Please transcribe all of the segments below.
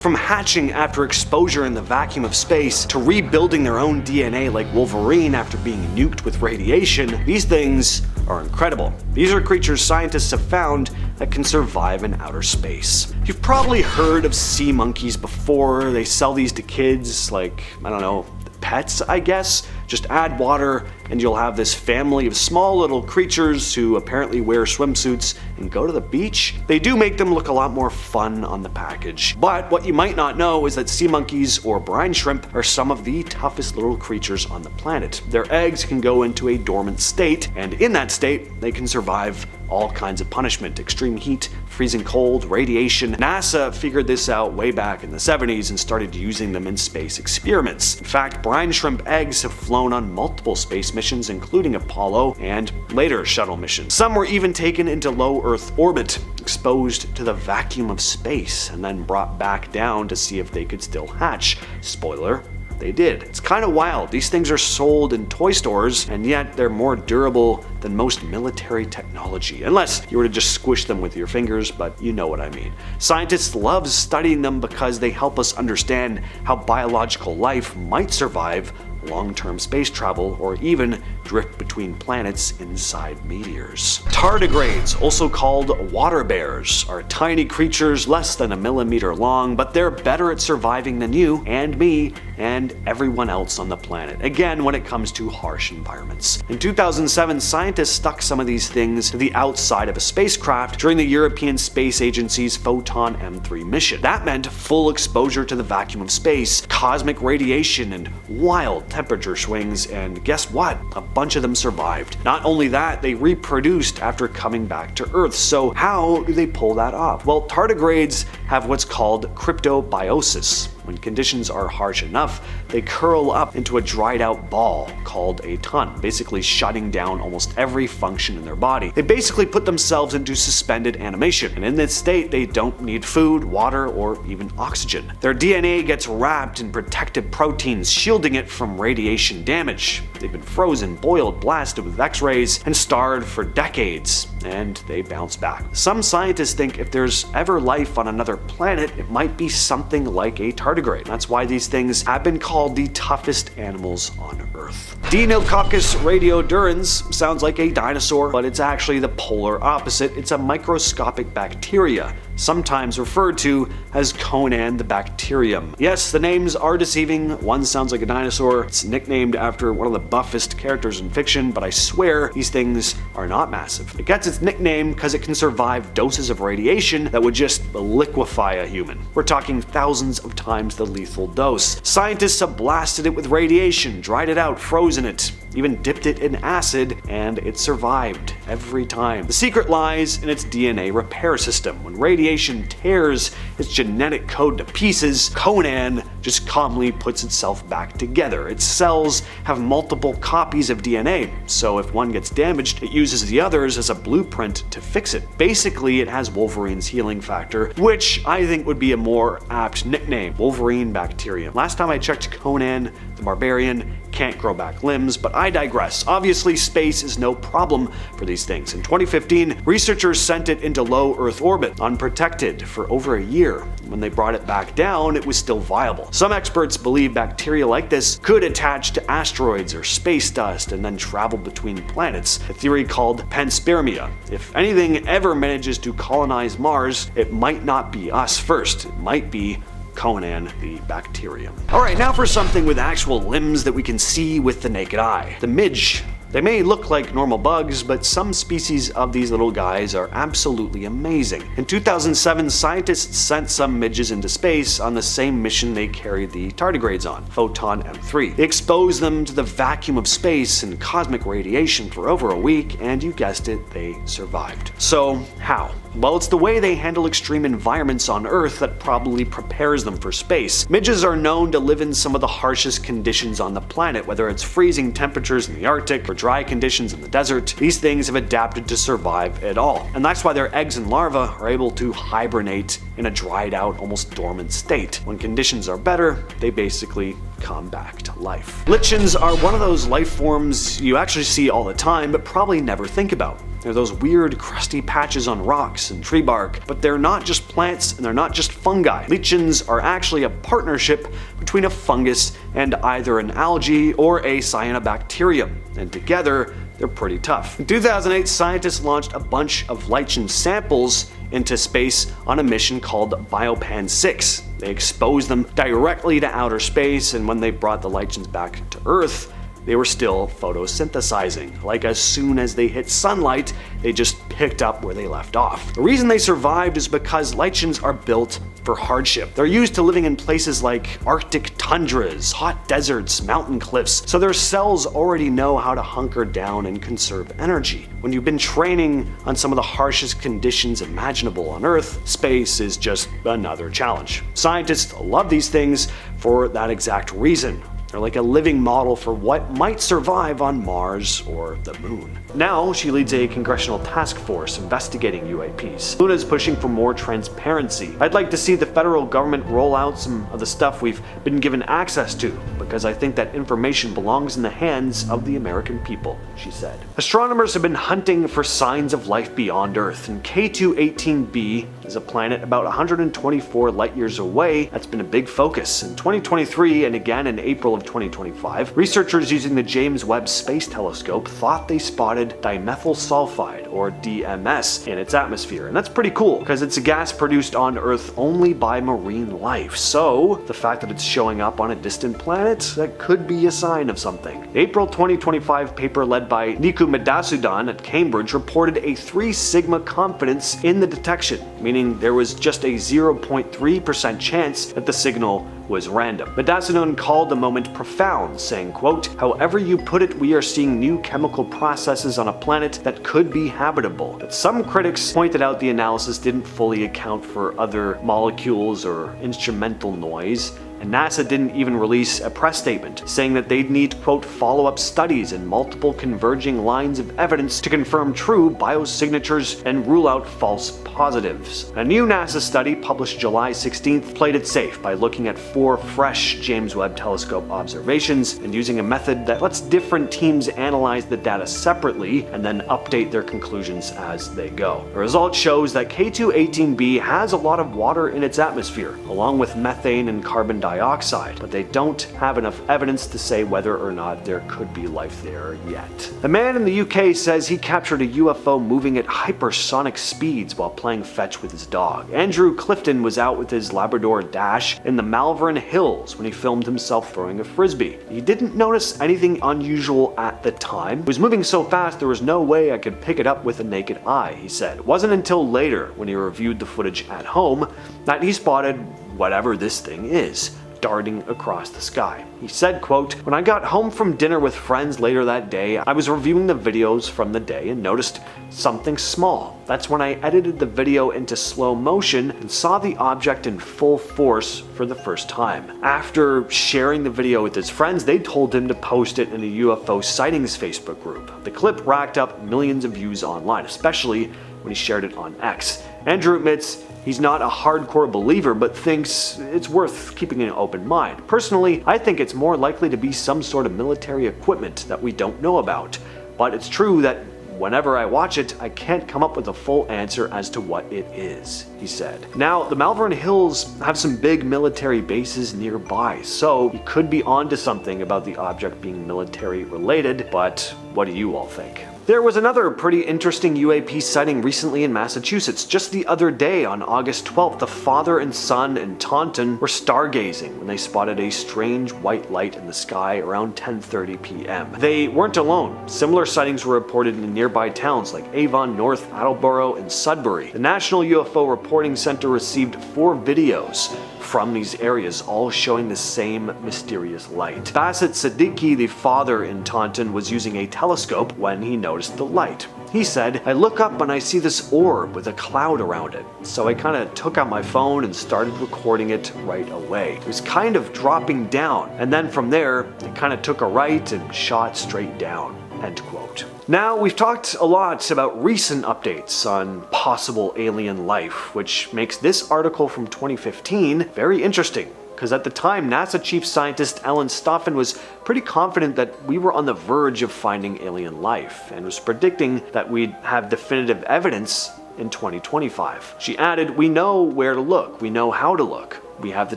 From hatching after exposure in the vacuum of space, to rebuilding their own DNA like Wolverine after being nuked with radiation, these things are incredible. These are creatures scientists have found that can survive in outer space. You've probably heard of sea monkeys before. They sell these to kids like, I don't know, pets, I guess. Just add water and you'll have this family of small little creatures who apparently wear swimsuits and go to the beach. They do make them look a lot more fun on the package. But what you might not know is that sea monkeys or brine shrimp are some of the toughest little creatures on the planet. Their eggs can go into a dormant state, and in that state they can survive all kinds of punishment: extreme heat, freezing cold, radiation. NASA figured this out way back in the 70s and started using them in space experiments. In fact, brine shrimp eggs have flown on multiple space missions, including Apollo and later shuttle missions. Some were even taken into low Earth orbit, exposed to the vacuum of space, and then brought back down to see if they could still hatch. Spoiler: they did. It's kind of wild. These things are sold in toy stores, and yet they're more durable than most military technology. Unless you were to just squish them with your fingers, but you know what I mean. Scientists love studying them because they help us understand how biological life might survive long-term space travel, or even drift between planets inside meteors. Tardigrades, also called water bears, are tiny creatures less than a millimeter long, but they're better at surviving than you and me and everyone else on the planet. Again, when it comes to harsh environments. In 2007, scientists stuck some of these things to the outside of a spacecraft during the European Space Agency's Photon M3 mission. That meant full exposure to the vacuum of space, cosmic radiation, and wild temperature swings, and guess what? A bunch of them survived. Not only that, they reproduced after coming back to Earth. So how do they pull that off? Well, tardigrades have what's called cryptobiosis. When conditions are harsh enough, they curl up into a dried out ball called a ton, basically shutting down almost every function in their body. They basically put themselves into suspended animation, and in this state they don't need food, water, or even oxygen. Their DNA gets wrapped in protective proteins, shielding it from radiation damage. They've been frozen, boiled, blasted with X-rays, and starved for decades, and they bounce back. Some scientists think if there's ever life on another planet, it might be something like a tardigrade. That's why these things have been called the toughest animals on Earth. Deinococcus radiodurans sounds like a dinosaur, but it's actually the polar opposite. It's a microscopic bacteria, sometimes referred to as Conan the bacterium. Yes, the names are deceiving. One sounds like a dinosaur. It's nicknamed after one of the buffest characters in fiction, but I swear these things are not massive. It gets its nickname because it can survive doses of radiation that would just liquefy a human. We're talking thousands of times the lethal dose. Scientists have blasted it with radiation, dried it out, frozen it, even dipped it in acid, and it survived every time. The secret lies in its DNA repair system. When radiation tears its genetic code to pieces, Conan just calmly puts itself back together. Its cells have multiple copies of DNA, so if one gets damaged, it uses the others as a blueprint to fix it. Basically, it has Wolverine's healing factor, which I think would be a more apt nickname: Wolverine bacterium. Last time I checked, Conan the Barbarian can't grow back limbs, but I digress. Obviously, space is no problem for these things. In 2015, researchers sent it into low Earth orbit, unprotected, for over a year. When they brought it back down, it was still viable. Some experts believe bacteria like this could attach to asteroids or space dust and then travel between planets, a theory called panspermia. If anything ever manages to colonize Mars, it might not be us first. It might be Conan the bacterium. Alright, now for something with actual limbs that we can see with the naked eye. The Midge. They may look like normal bugs, but some species of these little guys are absolutely amazing. In 2007, scientists sent some midges into space on the same mission they carried the tardigrades on, Photon M3. They exposed them to the vacuum of space and cosmic radiation for over a week, and you guessed it, they survived. So, how? Well, it's the way they handle extreme environments on Earth that probably prepares them for space. Midges are known to live in some of the harshest conditions on the planet, whether it's freezing temperatures in the Arctic or dry conditions in the desert. These things have adapted to survive at all, and that's why their eggs and larvae are able to hibernate in a dried out, almost dormant state. When conditions are better, they basically come back to life. Lichens are one of those life forms you actually see all the time but probably never think about. They're those weird crusty patches on rocks and tree bark, but they're not just plants and they're not just fungi. Lichens are actually a partnership between a fungus and either an algae or a cyanobacterium, and together they're pretty tough. In 2008, scientists launched a bunch of lichen samples into space on a mission called Biopan 6. They exposed them directly to outer space, and when they brought the lichens back to Earth, they were still photosynthesizing. Like, as soon as they hit sunlight, they just picked up where they left off. The reason they survived is because lichens are built for hardship. They're used to living in places like Arctic tundras, hot deserts, mountain cliffs, so their cells already know how to hunker down and conserve energy. When you've been training on some of the harshest conditions imaginable on Earth, space is just another challenge. Scientists love these things for that exact reason. They're like a living model for what might survive on Mars or the Moon. Now, she leads a congressional task force investigating UAPs. Luna's pushing for more transparency. I'd like to see the federal government roll out some of the stuff we've been given access to, because I think that information belongs in the hands of the American people, she said. Astronomers have been hunting for signs of life beyond Earth, and K2-18b is a planet about 124 light years away that's been a big focus. In 2023 and again in April of 2025, researchers using the James Webb Space Telescope thought they spotted dimethyl sulfide, or DMS, in its atmosphere. And that's pretty cool, because it's a gas produced on Earth only by marine life. So the fact that it's showing up on a distant planet, that could be a sign of something. The April 2025 paper led by Niku Madasudan at Cambridge reported a 3 sigma confidence in the detection, meaning there was just a 0.3% chance that the signal was random. Madasudan called the moment profound, saying, quote, "However you put it, we are seeing new chemical processes on a planet that could be habitable." But some critics pointed out the analysis didn't fully account for other molecules or instrumental noise, and NASA didn't even release a press statement, saying that they'd need, quote, "follow-up studies and multiple converging lines of evidence to confirm true biosignatures and rule out false positives." A new NASA study published July 16th played it safe by looking at 4 fresh James Webb Telescope observations and using a method that lets different teams analyze the data separately and then update their conclusions as they go. The result shows that K2-18b has a lot of water in its atmosphere, along with methane and carbon dioxide, but they don't have enough evidence to say whether or not there could be life there yet. A man in the UK says he captured a UFO moving at hypersonic speeds while playing fetch with his dog. Andrew Clifton was out with his Labrador Dash in the Malvern Hills when he filmed himself throwing a frisbee. He didn't notice anything unusual at the time. It was moving so fast there was no way I could pick it up with the naked eye, he said. It wasn't until later, when he reviewed the footage at home, that he spotted whatever this thing is darting across the sky. He said, quote, "When I got home from dinner with friends later that day, I was reviewing the videos from the day and noticed something small. That's when I edited the video into slow motion and saw the object in full force for the first time." After sharing the video with his friends, they told him to post it in a UFO sightings Facebook group. The clip racked up millions of views online, especially when he shared it on X. Andrew admits he's not a hardcore believer, but thinks it's worth keeping an open mind. "Personally, I think it's more likely to be some sort of military equipment that we don't know about. But it's true that whenever I watch it, I can't come up with a full answer as to what it is," he said. Now, the Malvern Hills have some big military bases nearby, so you could be onto something about the object being military related, but what do you all think? There was another pretty interesting UAP sighting recently in Massachusetts. Just the other day, on August 12th, the father and son in Taunton were stargazing when they spotted a strange white light in the sky around 10:30 p.m. They weren't alone. Similar sightings were reported in nearby towns like Avon, North Attleboro, and Sudbury. The National UFO Reporting Center received 4 videos from these areas, all showing the same mysterious light. Bassett Siddiqui, the father in Taunton, was using a telescope when he noticed the light. He said, "I look up and I see this orb with a cloud around it. So I kind of took out my phone and started recording it right away. It was kind of dropping down, and then from there, it kind of took a right and shot straight down." End quote. Now, we've talked a lot about recent updates on possible alien life, which makes this article from 2015 very interesting. Because at the time, NASA chief scientist Alan Stoffen was pretty confident that we were on the verge of finding alien life, and was predicting that we'd have definitive evidence in 2025. She added, "We know where to look, we know how to look. We have the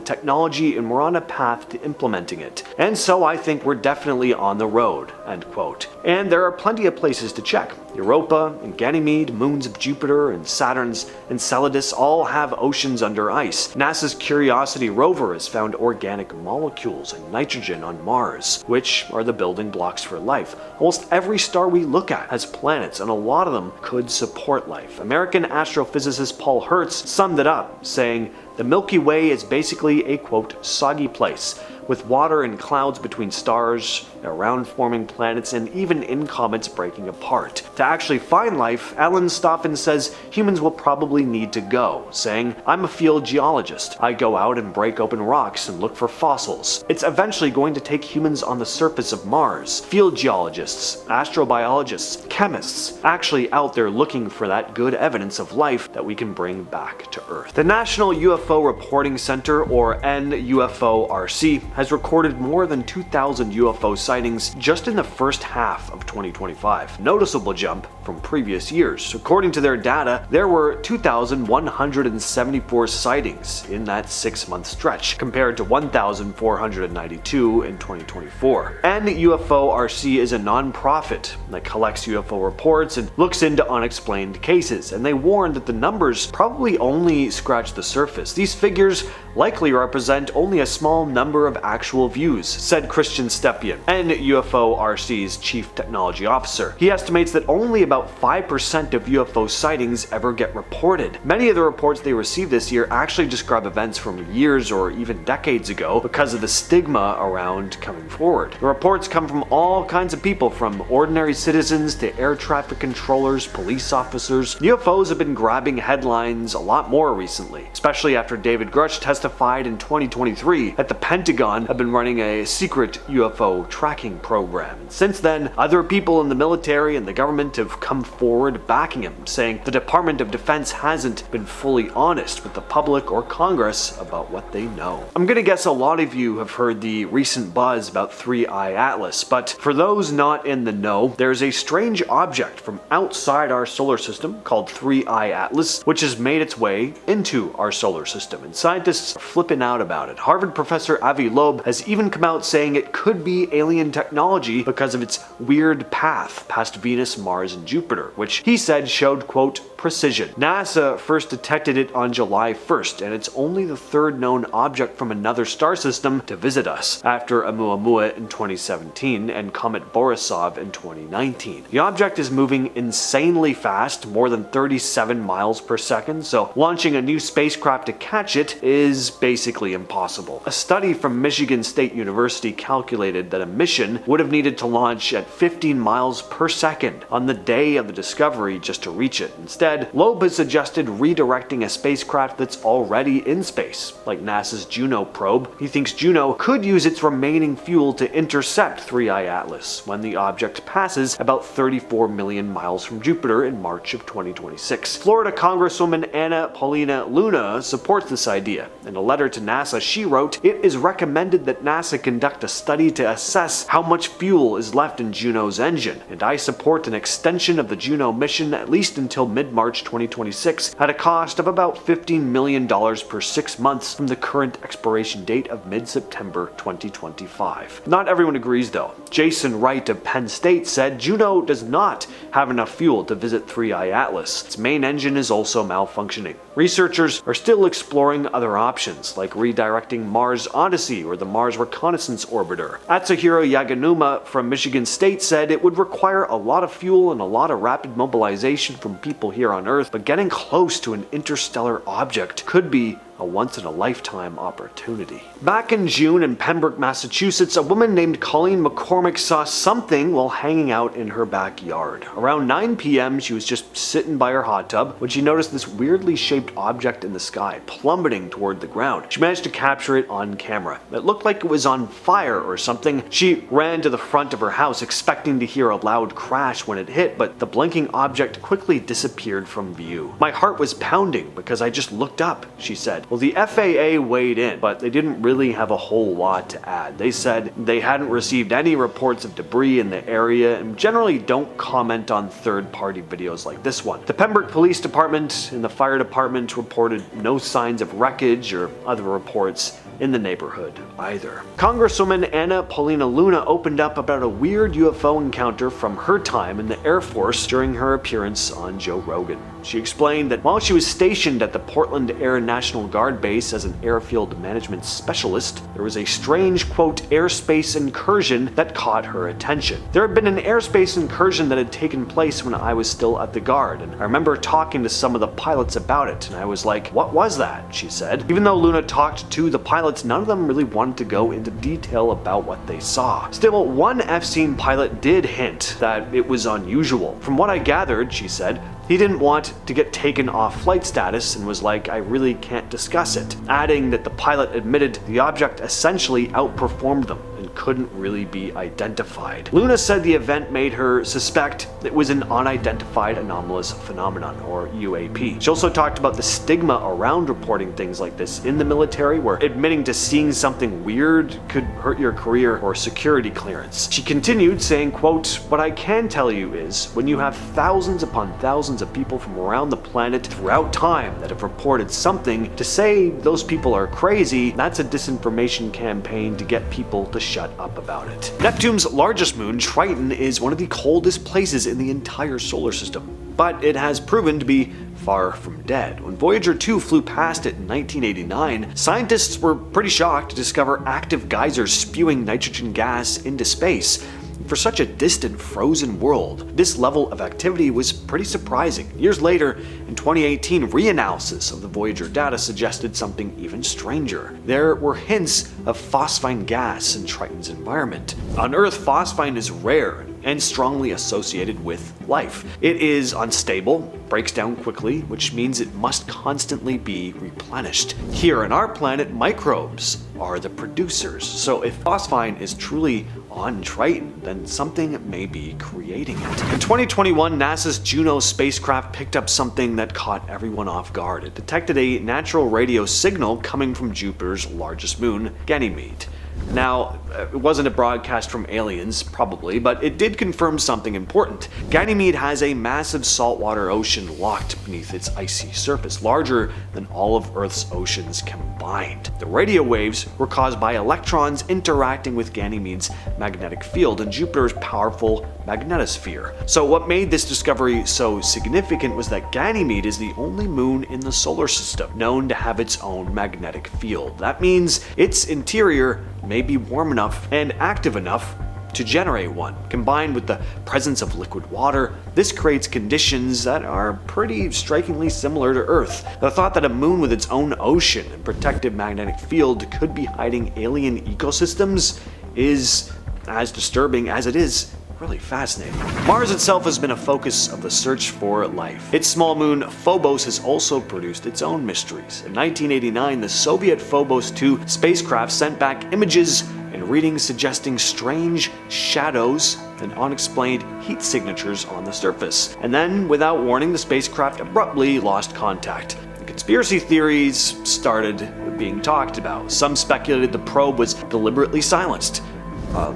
technology and we're on a path to implementing it. And so I think we're definitely on the road," end quote. And there are plenty of places to check. Europa and Ganymede, moons of Jupiter, and Saturn's Enceladus all have oceans under ice. NASA's Curiosity rover has found organic molecules and nitrogen on Mars, which are the building blocks for life. Almost every star we look at has planets, and a lot of them could support life. American astrophysicist Paul Hertz summed it up, saying, "The Milky Way is basically a, quote, soggy place, with water and clouds between stars, around forming planets, and even in comets breaking apart. To actually find life, Alan Stoffen says humans will probably need to go, saying, "I'm a field geologist. I go out and break open rocks and look for fossils. It's eventually going to take humans on the surface of Mars. Field geologists, astrobiologists, chemists, actually out there looking for that good evidence of life that we can bring back to Earth." The National UFO Reporting Center, or NUFO-RC, has recorded more than 2,000 UFO sightings just in the first half of 2025, noticeable jump from previous years. According to their data, there were 2,174 sightings in that 6-month stretch, compared to 1,492 in 2024. NUFO-RC is a non-profit that collects UFO reports and looks into unexplained cases, and they warn that the numbers probably only scratch the surface. These figures likely represent only a small number of actual views, said Christian Stepien, NUFO-RC's chief technology officer. He estimates that only about 5% of UFO sightings ever get reported. Many of the reports they receive this year actually describe events from years or even decades ago because of the stigma around coming forward. The reports come from all kinds of people, from ordinary citizens to air traffic controllers, police officers. UFOs have been grabbing headlines a lot more recently, especially after David Grush testified in 2023 that the Pentagon had been running a secret UFO tracking program. And since then, other people in the military and the government have come forward backing him, saying the Department of Defense hasn't been fully honest with the public or Congress about what they know. I'm gonna guess a lot of you have heard the recent buzz about 3I Atlas, but for those not in the know, there's a strange object from outside our solar system called 3I Atlas, which has made its way into our solar system, and scientists are flipping out about it. Harvard professor Avi Loeb has even come out saying it could be alien technology because of its weird path past Venus, Mars, and Jupiter, which he said showed, quote, precision. NASA first detected it on July 1st, and it's only the third known object from another star system to visit us, after Oumuamua in 2017 and Comet Borisov in 2019. The object is moving insanely fast, more than 37 miles per second, so launching a new spacecraft to catch it is basically impossible. A study from Michigan State University calculated that a mission would have needed to launch at 15 miles per second on the day of the discovery just to reach it. Instead, Loeb has suggested redirecting a spacecraft that's already in space, like NASA's Juno probe. He thinks Juno could use its remaining fuel to intercept 3I Atlas when the object passes about 34 million miles from Jupiter in March of 2026. Florida Congresswoman Anna Paulina Luna supports this idea. In a letter to NASA, she wrote, "It is recommended that NASA conduct a study to assess how much fuel is left in Juno's engine, and I support an extension of the Juno mission at least until mid-March 2026 at a cost of about $15 million per 6 months from the current expiration date of mid-September 2025. Not everyone agrees though. Jason Wright of Penn State said Juno does not have enough fuel to visit 3I Atlas. Its main engine is also malfunctioning. Researchers are still exploring other options, like redirecting Mars Odyssey or the Mars Reconnaissance Orbiter. Atsuhiro Yaganuma from Michigan State said it would require a lot of fuel and a lot of rapid mobilization from people here on Earth, but getting close to an interstellar object could be a once-in-a-lifetime opportunity. Back in June in Pembroke, Massachusetts, a woman named Colleen McCormick saw something while hanging out in her backyard. Around 9 p.m., she was just sitting by her hot tub when she noticed this weirdly shaped object in the sky, plummeting toward the ground. She managed to capture it on camera. It looked like it was on fire or something. She ran to the front of her house, expecting to hear a loud crash when it hit, but the blinking object quickly disappeared from view. "My heart was pounding because I just looked up," she said. Well, the FAA weighed in, but they didn't really have a whole lot to add. They said they hadn't received any reports of debris in the area and generally don't comment on third-party videos like this one. The Pembroke Police Department and the fire department reported no signs of wreckage or other reports in the neighborhood either. Congresswoman Anna Paulina Luna opened up about a weird UFO encounter from her time in the Air Force during her appearance on Joe Rogan. She explained that while she was stationed at the Portland Air National Guard Base as an airfield management specialist, there was a strange, quote, airspace incursion that caught her attention. There had been an airspace incursion that had taken place when I was still at the Guard, and I remember talking to some of the pilots about it, and I was like, "What was that?" she said. Even though Luna talked to the pilots, none of them really wanted to go into detail about what they saw. Still, one F-scene pilot did hint that it was unusual. "From what I gathered," she said, "he didn't want to get taken off flight status and was like, I really can't discuss it," adding that the pilot admitted the object essentially outperformed them and couldn't really be identified. Luna said the event made her suspect it was an unidentified anomalous phenomenon, or UAP. She also talked about the stigma around reporting things like this in the military, where admitting to seeing something weird could hurt your career or security clearance. She continued saying, quote, "What I can tell you is, when you have thousands upon thousands of people from around the planet throughout time that have reported something, to say those people are crazy, that's a disinformation campaign to get people to shut up about it." Neptune's largest moon, Triton, is one of the coldest places in the entire solar system, but it has proven to be far from dead. When Voyager 2 flew past it in 1989, scientists were pretty shocked to discover active geysers spewing nitrogen gas into space. For such a distant, frozen world, this level of activity was pretty surprising. Years later, in 2018, reanalysis of the Voyager data suggested something even stranger. There were hints of phosphine gas in Triton's environment. On Earth, phosphine is rare and strongly associated with life. It is unstable, breaks down quickly, which means it must constantly be replenished. Here on our planet, microbes are the producers, so if phosphine is truly on Triton, then something may be creating it. In 2021, NASA's Juno spacecraft picked up something that caught everyone off guard. It detected a natural radio signal coming from Jupiter's largest moon, Ganymede. Now, it wasn't a broadcast from aliens, probably, but it did confirm something important. Ganymede has a massive saltwater ocean locked beneath its icy surface, larger than all of Earth's oceans combined. The radio waves were caused by electrons interacting with Ganymede's magnetic field and Jupiter's powerful magnetosphere. So what made this discovery so significant was that Ganymede is the only moon in the solar system known to have its own magnetic field. That means its interior may be warm enough and active enough to generate one. Combined with the presence of liquid water, this creates conditions that are pretty strikingly similar to Earth. The thought that a moon with its own ocean and protective magnetic field could be hiding alien ecosystems is as disturbing as it is really fascinating. Mars itself has been a focus of the search for life. Its small moon, Phobos, has also produced its own mysteries. In 1989, the Soviet Phobos 2 spacecraft sent back images and readings suggesting strange shadows and unexplained heat signatures on the surface. And then, without warning, the spacecraft abruptly lost contact. The conspiracy theories started being talked about. Some speculated the probe was deliberately silenced.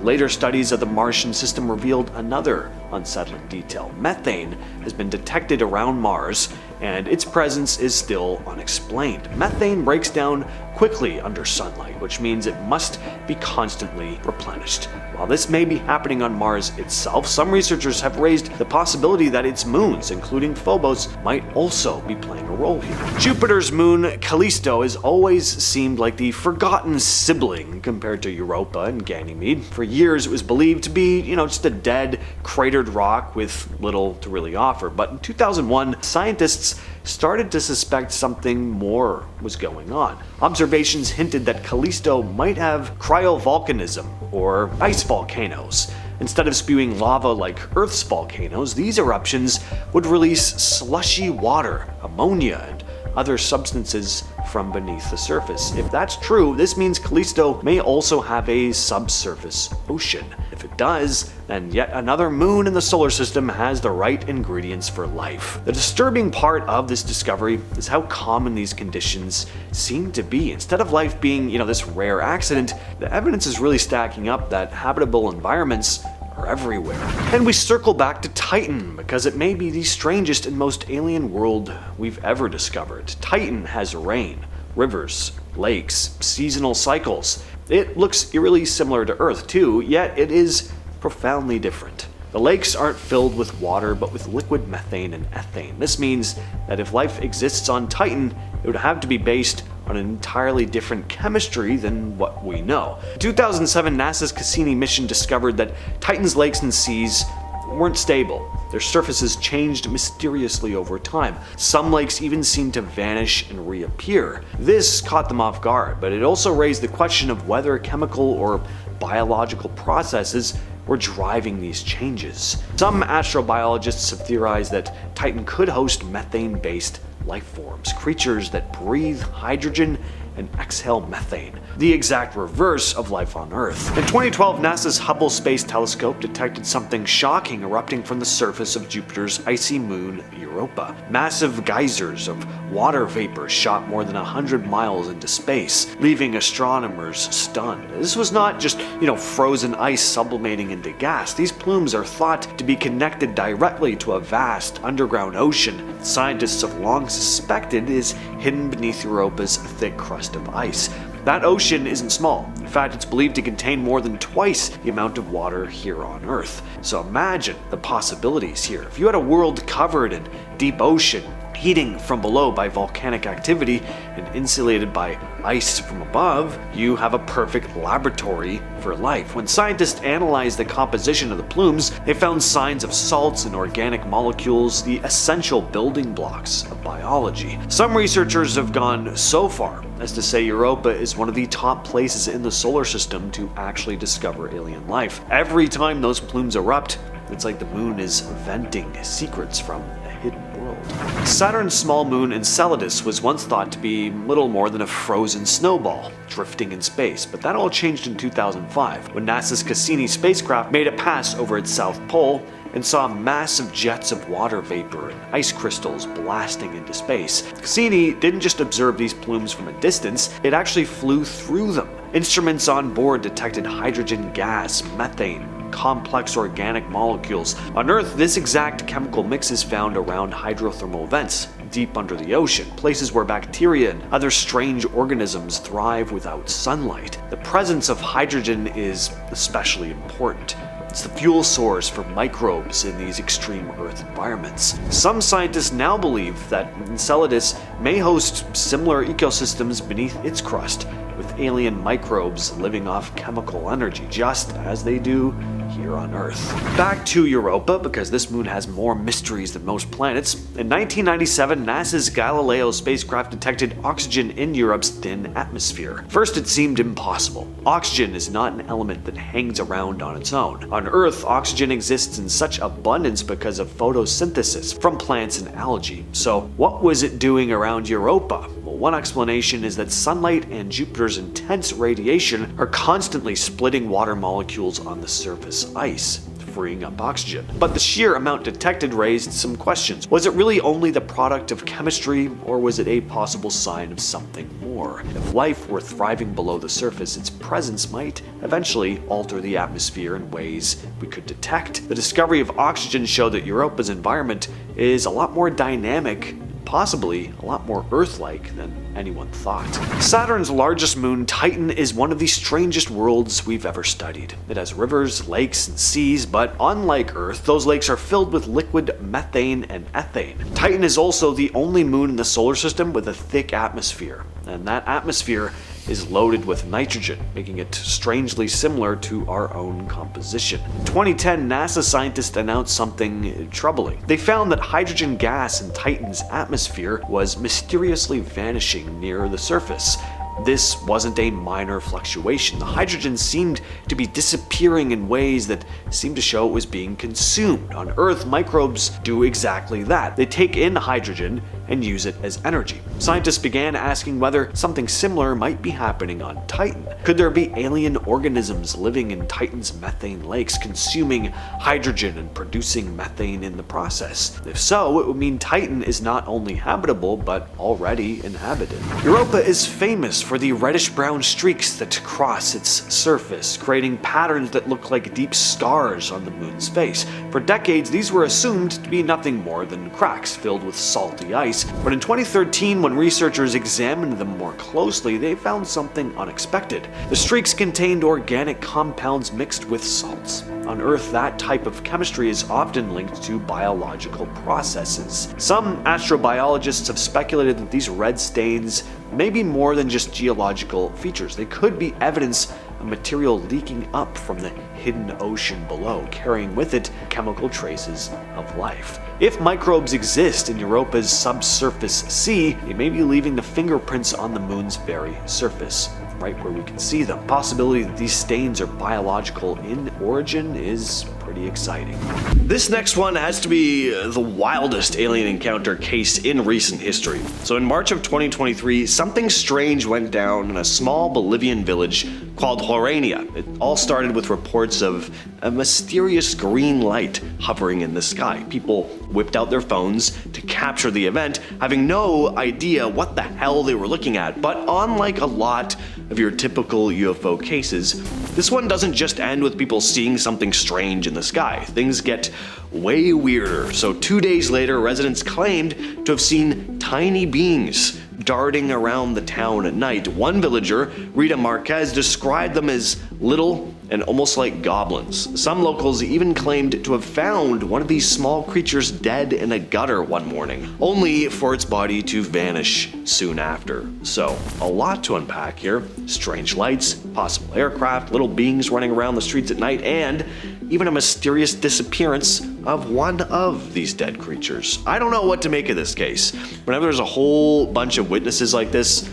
Later studies of the Martian system revealed another unsettling detail. Methane has been detected around Mars, and its presence is still unexplained. Methane breaks down quickly under sunlight, which means it must be constantly replenished. While this may be happening on Mars itself, some researchers have raised the possibility that its moons, including Phobos, might also be playing a role here. Jupiter's moon, Callisto, has always seemed like the forgotten sibling compared to Europa and Ganymede. For years, it was believed to be, just a dead, cratered rock with little to really offer. But in 2001, scientists started to suspect something more was going on. Observations hinted that Callisto might have cryovolcanism, or ice volcanoes. Instead of spewing lava like Earth's volcanoes, these eruptions would release slushy water, ammonia, and other substances from beneath the surface. If that's true, this means Callisto may also have a subsurface ocean. If it does, then yet another moon in the solar system has the right ingredients for life. The disturbing part of this discovery is how common these conditions seem to be. Instead of life being, this rare accident, the evidence is really stacking up that habitable environments are everywhere. And we circle back to Titan, because it may be the strangest and most alien world we've ever discovered. Titan has rain, rivers, lakes, seasonal cycles. It looks eerily similar to Earth too, yet it is profoundly different. The lakes aren't filled with water, but with liquid methane and ethane. This means that if life exists on Titan, it would have to be based on an entirely different chemistry than what we know. In 2007, NASA's Cassini mission discovered that Titan's lakes and seas weren't stable. Their surfaces changed mysteriously over time. Some lakes even seemed to vanish and reappear. This caught them off guard, but it also raised the question of whether chemical or biological processes were driving these changes. Some astrobiologists have theorized that Titan could host methane-based life forms, creatures that breathe hydrogen and exhale methane, the exact reverse of life on Earth. In 2012, NASA's Hubble Space Telescope detected something shocking erupting from the surface of Jupiter's icy moon, Europa. Massive geysers of water vapor shot more than 100 miles into space, leaving astronomers stunned. This was not just, frozen ice sublimating into gas. These plumes are thought to be connected directly to a vast underground ocean scientists have long suspected is hidden beneath Europa's thick crust of ice. That ocean isn't small. In fact, it's believed to contain more than twice the amount of water here on Earth. So imagine the possibilities here. If you had a world covered in deep ocean, heating from below by volcanic activity and insulated by ice from above, you have a perfect laboratory for life. When scientists analyzed the composition of the plumes, they found signs of salts and organic molecules, the essential building blocks of biology. Some researchers have gone so far as to say Europa is one of the top places in the solar system to actually discover alien life. Every time those plumes erupt, it's like the moon is venting secrets from a hidden world. Saturn's small moon Enceladus was once thought to be little more than a frozen snowball drifting in space, but that all changed in 2005 when NASA's Cassini spacecraft made a pass over its south pole and saw massive jets of water vapor and ice crystals blasting into space. Cassini didn't just observe these plumes from a distance, it actually flew through them. Instruments on board detected hydrogen gas, methane, complex organic molecules. On Earth, this exact chemical mix is found around hydrothermal vents, deep under the ocean, places where bacteria and other strange organisms thrive without sunlight. The presence of hydrogen is especially important. It's the fuel source for microbes in these extreme Earth environments. Some scientists now believe that Enceladus may host similar ecosystems beneath its crust, with alien microbes living off chemical energy, just as they do here on Earth. Back to Europa, because this moon has more mysteries than most planets. In 1997, NASA's Galileo spacecraft detected oxygen in Europe's thin atmosphere. First, it seemed impossible. Oxygen is not an element that hangs around on its own. On Earth, oxygen exists in such abundance because of photosynthesis from plants and algae. So, what was it doing around Europa? Well, one explanation is that sunlight and Jupiter's intense radiation are constantly splitting water molecules on the surface ice, freeing up oxygen. But the sheer amount detected raised some questions. Was it really only the product of chemistry, or was it a possible sign of something more? If life were thriving below the surface, its presence might eventually alter the atmosphere in ways we could detect. The discovery of oxygen showed that Europa's environment is a lot more dynamic, possibly a lot more Earth-like than anyone thought. Saturn's largest moon, Titan, is one of the strangest worlds we've ever studied. It has rivers, lakes, and seas, but unlike Earth, those lakes are filled with liquid methane and ethane. Titan is also the only moon in the solar system with a thick atmosphere, and that atmosphere is loaded with nitrogen, making it strangely similar to our own composition. In 2010, NASA scientists announced something troubling. They found that hydrogen gas in Titan's atmosphere was mysteriously vanishing near the surface. This wasn't a minor fluctuation. The hydrogen seemed to be disappearing in ways that seemed to show it was being consumed. On Earth, microbes do exactly that. They take in hydrogen and use it as energy. Scientists began asking whether something similar might be happening on Titan. Could there be alien organisms living in Titan's methane lakes, consuming hydrogen and producing methane in the process? If so, it would mean Titan is not only habitable, but already inhabited. Europa is famous for the reddish-brown streaks that cross its surface, creating patterns that look like deep scars on the moon's face. For decades, these were assumed to be nothing more than cracks filled with salty ice, but in 2013, when researchers examined them more closely, they found something unexpected. The streaks contained organic compounds mixed with salts. On Earth, that type of chemistry is often linked to biological processes. Some astrobiologists have speculated that these red stains may be more than just geological features. They could be evidence of material leaking up from the hidden ocean below, carrying with it chemical traces of life. If microbes exist in Europa's subsurface sea, they may be leaving the fingerprints on the moon's very surface, right where we can see them. The possibility that these stains are biological in origin is pretty exciting. This next one has to be the wildest alien encounter case in recent history. So in March of 2023, something strange went down in a small Bolivian village called Horania. It all started with reports of a mysterious green light hovering in the sky. People whipped out their phones to capture the event, having no idea what the hell they were looking at. But unlike a lot of your typical UFO cases, this one doesn't just end with people seeing something strange in the sky. Things get way weirder. So 2 days later, residents claimed to have seen tiny beings darting around the town at night. One villager, Rita Marquez, described them as little and almost like goblins. Some locals even claimed to have found one of these small creatures dead in a gutter one morning, only for its body to vanish soon after. So, a lot to unpack here. Strange lights, possible aircraft, little beings running around the streets at night, and even a mysterious disappearance of one of these dead creatures. I don't know what to make of this case. Whenever there's a whole bunch of witnesses like this,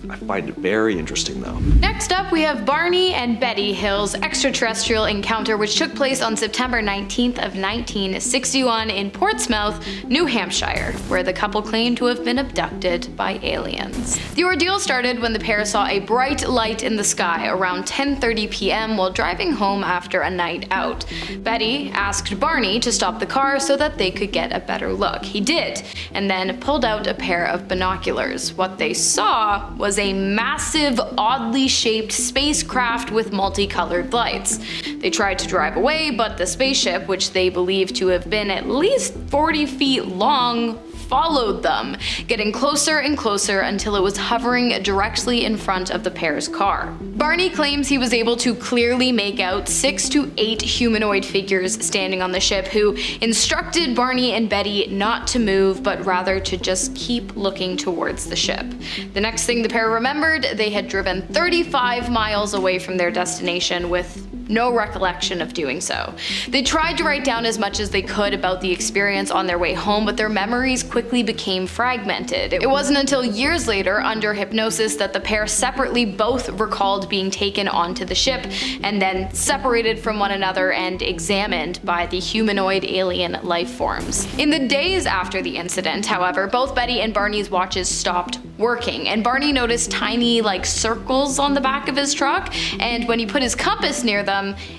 I find it very interesting though. Next up, we have Barney and Betty Hill's extraterrestrial encounter, which took place on September 19th of 1961 in Portsmouth, New Hampshire, where the couple claimed to have been abducted by aliens. The ordeal started when the pair saw a bright light in the sky around 10:30 p.m. while driving home after a night out. Betty asked Barney to stop the car so that they could get a better look. He did, and then pulled out a pair of binoculars. What they saw was a massive, oddly shaped spacecraft with multicolored lights. They tried to drive away, but the spaceship, which they believed to have been at least 40 feet long, followed them, getting closer and closer until it was hovering directly in front of the pair's car. Barney claims he was able to clearly make out 6 to 8 humanoid figures standing on the ship who instructed Barney and Betty not to move, but rather to just keep looking towards the ship. The next thing the pair remembered, they had driven 35 miles away from their destination with no recollection of doing so. They tried to write down as much as they could about the experience on their way home, but their memories quickly became fragmented. It wasn't until years later, under hypnosis, that the pair separately both recalled being taken onto the ship and then separated from one another and examined by the humanoid alien life forms. In the days after the incident, however, both Betty and Barney's watches stopped working, and Barney noticed tiny, circles on the back of his truck, and when he put his compass near them,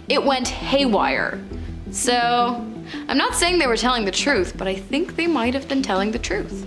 it went haywire. So, I'm not saying they were telling the truth, but I think they might have been telling the truth.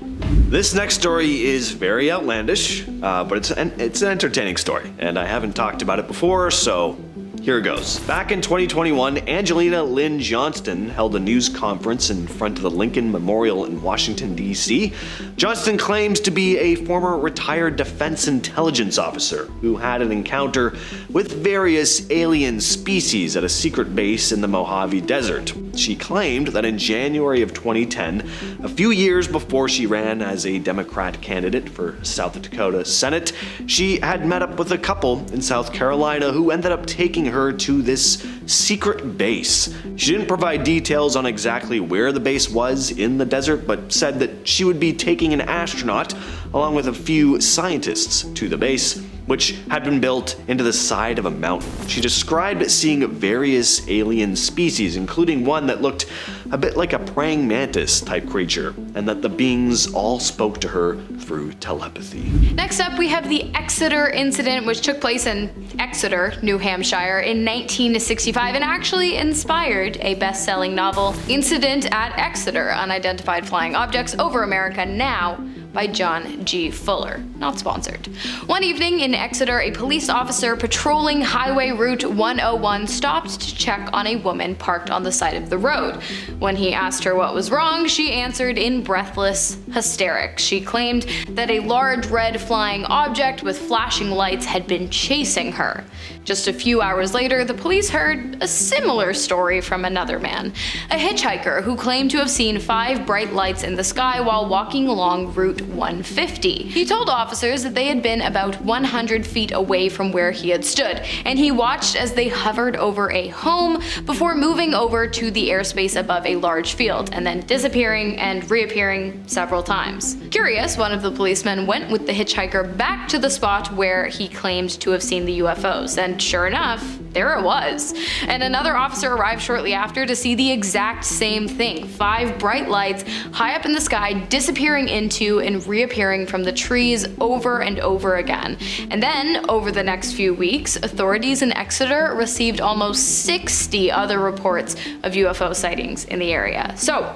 This next story is very outlandish, but it's an entertaining story, and I haven't talked about it before, so here it goes. Back in 2021, Angelina Lynn Johnston held a news conference in front of the Lincoln Memorial in Washington, D.C. Johnston claims to be a former retired defense intelligence officer who had an encounter with various alien species at a secret base in the Mojave Desert. She claimed that in January of 2010, a few years before she ran as a Democrat candidate for South Dakota Senate, she had met up with a couple in South Carolina who ended up taking her to this secret base. She didn't provide details on exactly where the base was in the desert, but said that she would be taking an astronaut along with a few scientists to the base, which had been built into the side of a mountain. She described seeing various alien species, including one that looked a bit like a praying mantis type creature, and that the beings all spoke to her through telepathy. Next up, we have the Exeter incident, which took place in Exeter, New Hampshire in 1965 and actually inspired a best-selling novel, Incident at Exeter: Unidentified Flying Objects Over America Now, by John G. Fuller. Not sponsored. One evening in Exeter, a police officer patrolling Highway Route 101 stopped to check on a woman parked on the side of the road. When he asked her what was wrong, she answered in breathless hysterics. She claimed that a large red flying object with flashing lights had been chasing her. Just a few hours later, the police heard a similar story from another man, a hitchhiker who claimed to have seen 5 bright lights in the sky while walking along Route 150. He told officers that they had been about 100 feet away from where he had stood, and he watched as they hovered over a home before moving over to the airspace above a large field, and then disappearing and reappearing several times. Curious, one of the policemen went with the hitchhiker back to the spot where he claimed to have seen the UFOs, and sure enough, there it was. And another officer arrived shortly after to see the exact same thing: 5 bright lights high up in the sky disappearing into and reappearing from the trees over and over again. And then, over the next few weeks, authorities in Exeter received almost 60 other reports of UFO sightings in the area. So,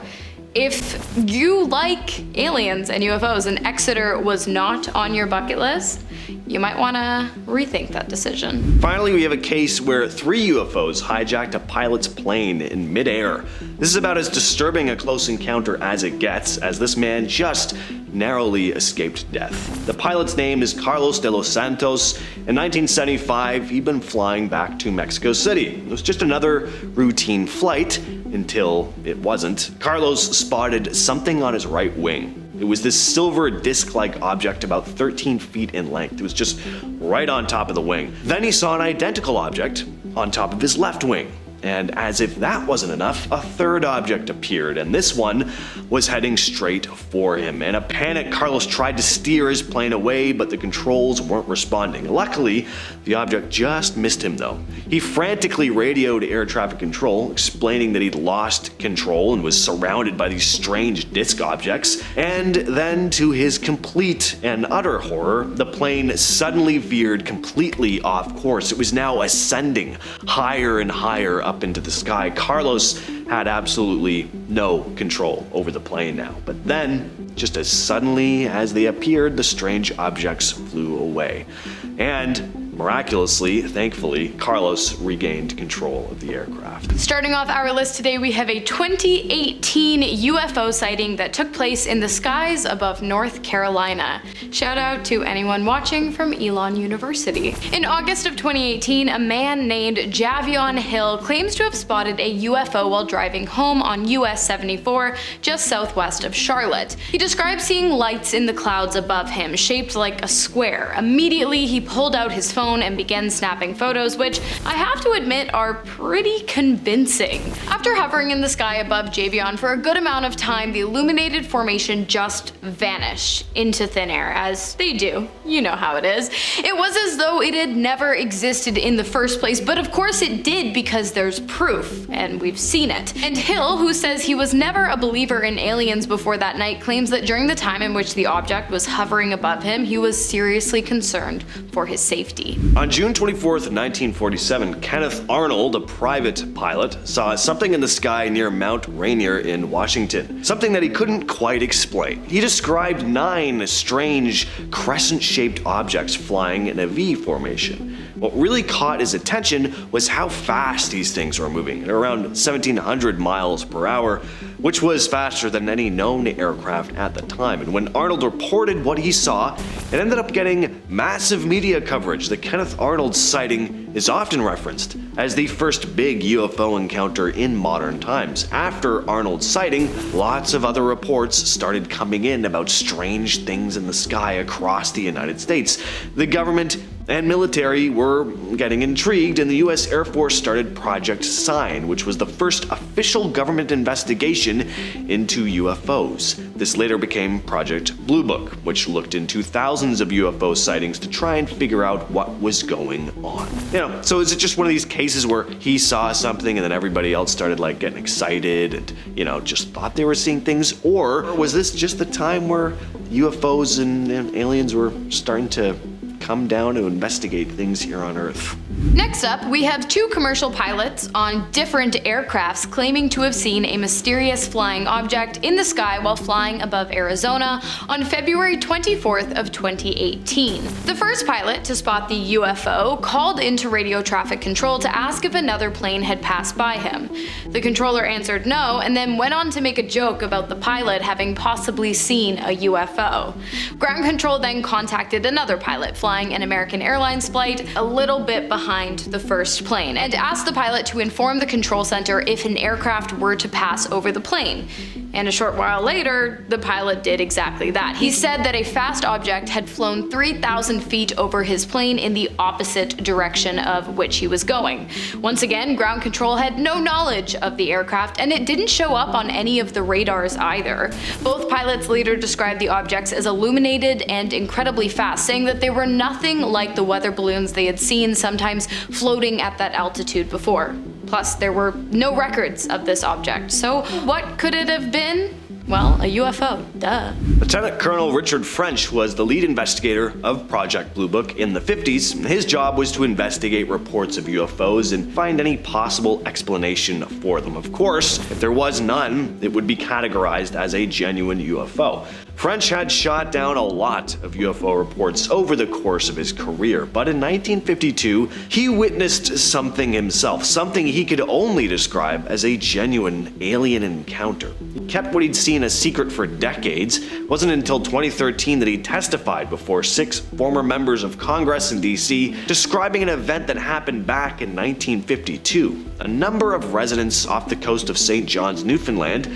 if you like aliens and UFOs and Exeter was not on your bucket list, you might want to rethink that decision. Finally, we have a case where 3 UFOs hijacked a pilot's plane in midair. This is about as disturbing a close encounter as it gets, as this man just narrowly escaped death. The pilot's name is Carlos de los Santos. In 1975, he'd been flying back to Mexico City. It was just another routine flight until it wasn't. Carlos spotted something on his right wing. It was this silver disc-like object about 13 feet in length. It was just right on top of the wing. Then he saw an identical object on top of his left wing. And as if that wasn't enough, a third object appeared, and this one was heading straight for him. In a panic, Carlos tried to steer his plane away, but the controls weren't responding. Luckily, the object just missed him though. He frantically radioed air traffic control, explaining that he'd lost control and was surrounded by these strange disc objects. And then, to his complete and utter horror, the plane suddenly veered completely off course. It was now ascending higher and higher up into the sky. Carlos had absolutely no control over the plane now. But then, just as suddenly as they appeared, the strange objects flew away. And miraculously, thankfully, Carlos regained control of the aircraft. Starting off our list today, we have a 2018 UFO sighting that took place in the skies above North Carolina. Shout out to anyone watching from Elon University. In August of 2018, a man named Javion Hill claims to have spotted a UFO while driving home on US 74 just southwest of Charlotte. He described seeing lights in the clouds above him, shaped like a square. Immediately, he pulled out his phone and began snapping photos, which I have to admit are pretty convincing. After hovering in the sky above Javion for a good amount of time, the illuminated formation just vanished into thin air, as they do. You know how it is. It was as though it had never existed in the first place, but of course it did because there's proof, and we've seen it. And Hill, who says he was never a believer in aliens before that night, claims that during the time in which the object was hovering above him, he was seriously concerned for his safety. On June 24th, 1947, Kenneth Arnold, a private pilot, saw something in the sky near Mount Rainier in Washington, something that he couldn't quite explain. He described 9 strange crescent-shaped objects flying in a V formation. What really caught his attention was how fast these things were moving, at around 1,700 miles per hour, which was faster than any known aircraft at the time. And when Arnold reported what he saw, it ended up getting massive media coverage. The Kenneth Arnold sighting is often referenced as the first big UFO encounter in modern times. After Arnold's sighting, lots of other reports started coming in about strange things in the sky across the United States. The government and military were getting intrigued, and the US Air Force started Project Sign, which was the first official government investigation into UFOs. This later became Project Blue Book, which looked into thousands of UFO sightings to try and figure out what was going on. So is it just one of these cases where he saw something and then everybody else started like getting excited and, just thought they were seeing things? Or was this just the time where UFOs and aliens were starting to come down to investigate things here on Earth? Next up, we have two commercial pilots on different aircrafts claiming to have seen a mysterious flying object in the sky while flying above Arizona on February 24th of 2018. The first pilot to spot the UFO called into radio traffic control to ask if another plane had passed by him. The controller answered no, and then went on to make a joke about the pilot having possibly seen a UFO. Ground control then contacted another pilot flying an American Airlines flight a little bit behind the first plane and asked the pilot to inform the control center if an aircraft were to pass over the plane. And a short while later, the pilot did exactly that. He said that a fast object had flown 3,000 feet over his plane in the opposite direction of which he was going. Once again, ground control had no knowledge of the aircraft, and it didn't show up on any of the radars either. Both pilots later described the objects as illuminated and incredibly fast, saying that they were nothing like the weather balloons they had seen sometimes floating at that altitude before. Plus, there were no records of this object, so what could it have been? Well, a UFO, duh. Lieutenant Colonel Richard French was the lead investigator of Project Blue Book in the 50s. His job was to investigate reports of UFOs and find any possible explanation for them. Of course, if there was none, it would be categorized as a genuine UFO. French had shot down a lot of UFO reports over the course of his career, but in 1952, he witnessed something himself, something he could only describe as a genuine alien encounter. He kept what he'd seen a secret for decades. It wasn't until 2013 that he testified before 6 former members of Congress in DC, describing an event that happened back in 1952. A number of residents off the coast of St. John's, Newfoundland,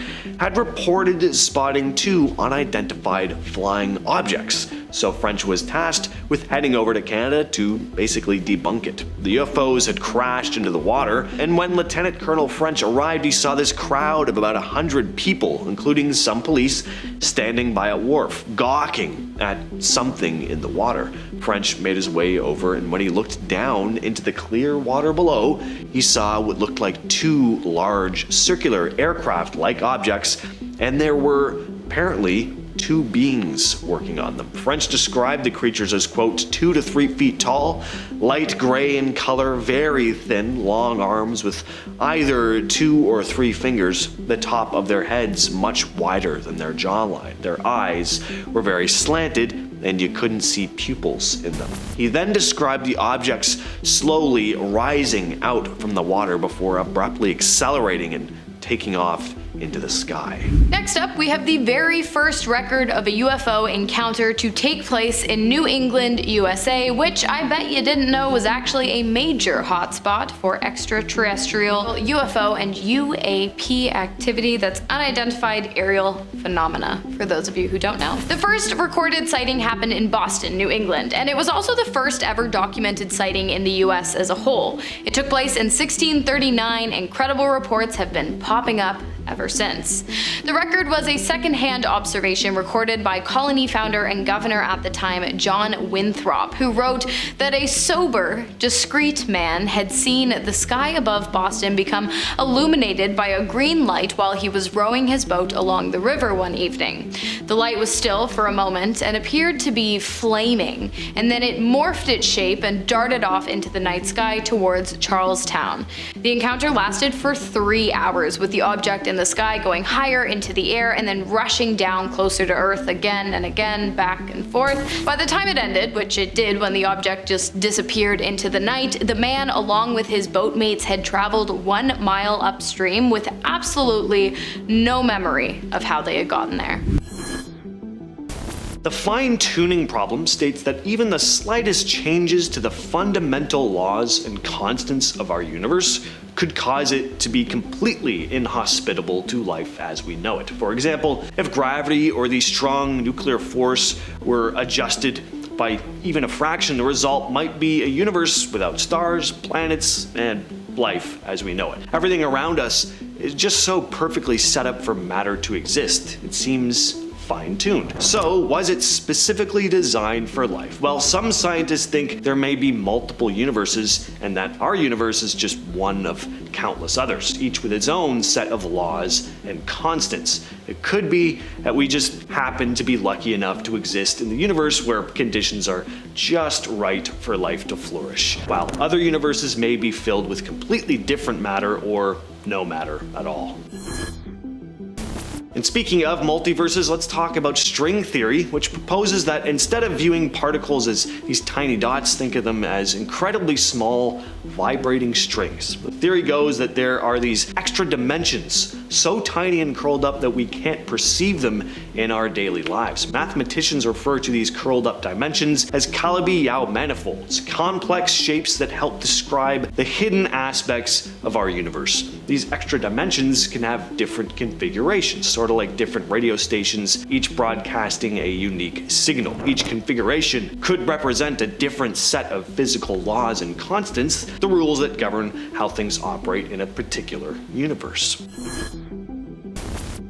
had reported spotting 2 unidentified flying objects. So French was tasked with heading over to Canada to basically debunk it. The UFOs had crashed into the water, and when Lieutenant Colonel French arrived, he saw this crowd of about 100 people, including some police, standing by a wharf, gawking at something in the water. French made his way over, and when he looked down into the clear water below, he saw what looked like 2 large circular aircraft-like objects, and there were apparently 2 beings working on them. French described the creatures as, quote, 2 to 3 feet tall, light gray in color, very thin, long arms with either 2 or 3 fingers, the top of their heads much wider than their jawline. Their eyes were very slanted, and you couldn't see pupils in them. He then described the objects slowly rising out from the water before abruptly accelerating and taking off into the sky. Next up, we have the very first record of a UFO encounter to take place in New England, USA, which I bet you didn't know was actually a major hotspot for extraterrestrial UFO and UAP activity. That's unidentified aerial phenomena, for those of you who don't know. The first recorded sighting happened in Boston, New England, and it was also the first ever documented sighting in the US as a whole. It took place in 1639, and credible reports have been popping up ever since. The record was a second-hand observation recorded by colony founder and governor at the time, John Winthrop, who wrote that a sober, discreet man had seen the sky above Boston become illuminated by a green light while he was rowing his boat along the river one evening. The light was still for a moment and appeared to be flaming, and then it morphed its shape and darted off into the night sky towards Charlestown. The encounter lasted for 3 hours, with the object in the sky going higher into the air and then rushing down closer to Earth again and again, back and forth. By the time it ended, which it did when the object just disappeared into the night, the man along with his boatmates had traveled 1 mile upstream with absolutely no memory of how they had gotten there. The fine-tuning problem states that even the slightest changes to the fundamental laws and constants of our universe could cause it to be completely inhospitable to life as we know it. For example, if gravity or the strong nuclear force were adjusted by even a fraction, the result might be a universe without stars, planets, and life as we know it. Everything around us is just so perfectly set up for matter to exist. It seems fine-tuned. So, was it specifically designed for life? Well, some scientists think there may be multiple universes and that our universe is just one of countless others, each with its own set of laws and constants. It could be that we just happen to be lucky enough to exist in the universe where conditions are just right for life to flourish, while other universes may be filled with completely different matter or no matter at all. And speaking of multiverses, let's talk about string theory, which proposes that instead of viewing particles as these tiny dots, think of them as incredibly small, vibrating strings. The theory goes that there are these extra dimensions, so tiny and curled up that we can't perceive them in our daily lives. Mathematicians refer to these curled up dimensions as Calabi-Yau manifolds, complex shapes that help describe the hidden aspects of our universe. These extra dimensions can have different configurations, sort of like different radio stations, each broadcasting a unique signal. Each configuration could represent a different set of physical laws and constants, the rules that govern how things operate in a particular universe.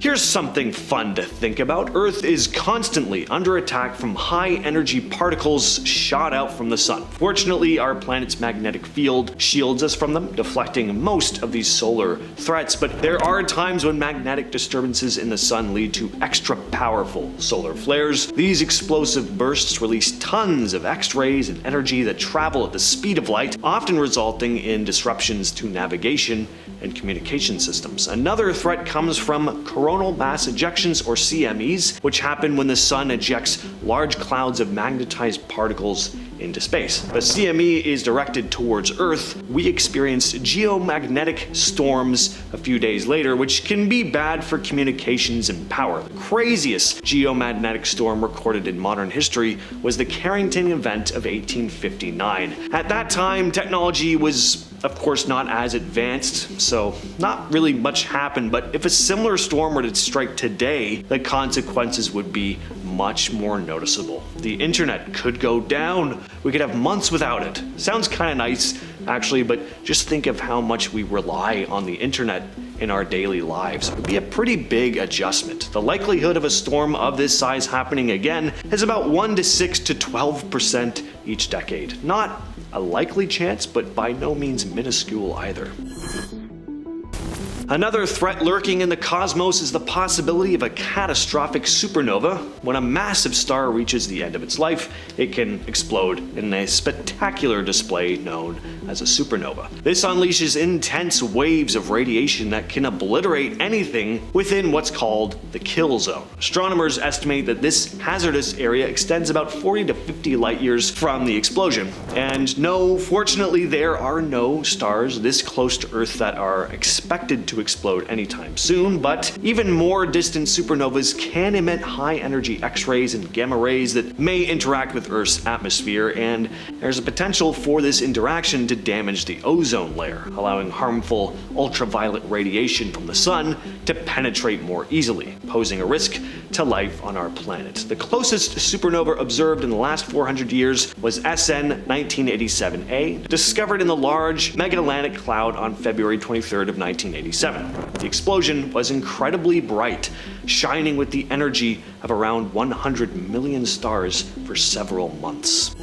Here's something fun to think about. Earth is constantly under attack from high-energy particles shot out from the sun. Fortunately, our planet's magnetic field shields us from them, deflecting most of these solar threats, but there are times when magnetic disturbances in the sun lead to extra powerful solar flares. These explosive bursts release tons of X-rays and energy that travel at the speed of light, often resulting in disruptions to navigation and communication systems. Another threat comes from coronal mass ejections, or CMEs, which happen when the sun ejects large clouds of magnetized particles into space. If a CME is directed towards Earth, we experience geomagnetic storms a few days later, which can be bad for communications and power. The craziest geomagnetic storm recorded in modern history was the Carrington event of 1859. At that time, technology was of course not as advanced, so not really much happened, but if a similar storm were to strike today, the consequences would be much more noticeable. The internet could go down. We could have months without it. Sounds kind of nice, actually, but just think of how much we rely on the internet in our daily lives. It would be a pretty big adjustment. The likelihood of a storm of this size happening again is about 1 to 6 to 12% each decade. Not a likely chance, but by no means minuscule either. Another threat lurking in the cosmos is the possibility of a catastrophic supernova. When a massive star reaches the end of its life, it can explode in a spectacular display known as a supernova. This unleashes intense waves of radiation that can obliterate anything within what's called the kill zone. Astronomers estimate that this hazardous area extends about 40 to 50 light years from the explosion. And no, fortunately, there are no stars this close to Earth that are expected to explode anytime soon, but even more distant supernovas can emit high-energy X-rays and gamma rays that may interact with Earth's atmosphere, and there's a potential for this interaction to damage the ozone layer, allowing harmful ultraviolet radiation from the sun to penetrate more easily, posing a risk to life on our planet. The closest supernova observed in the last 400 years was SN 1987A, discovered in the Large Magellanic Cloud on February 23rd of 1987. The explosion was incredibly bright, shining with the energy of around 100 million stars for several months.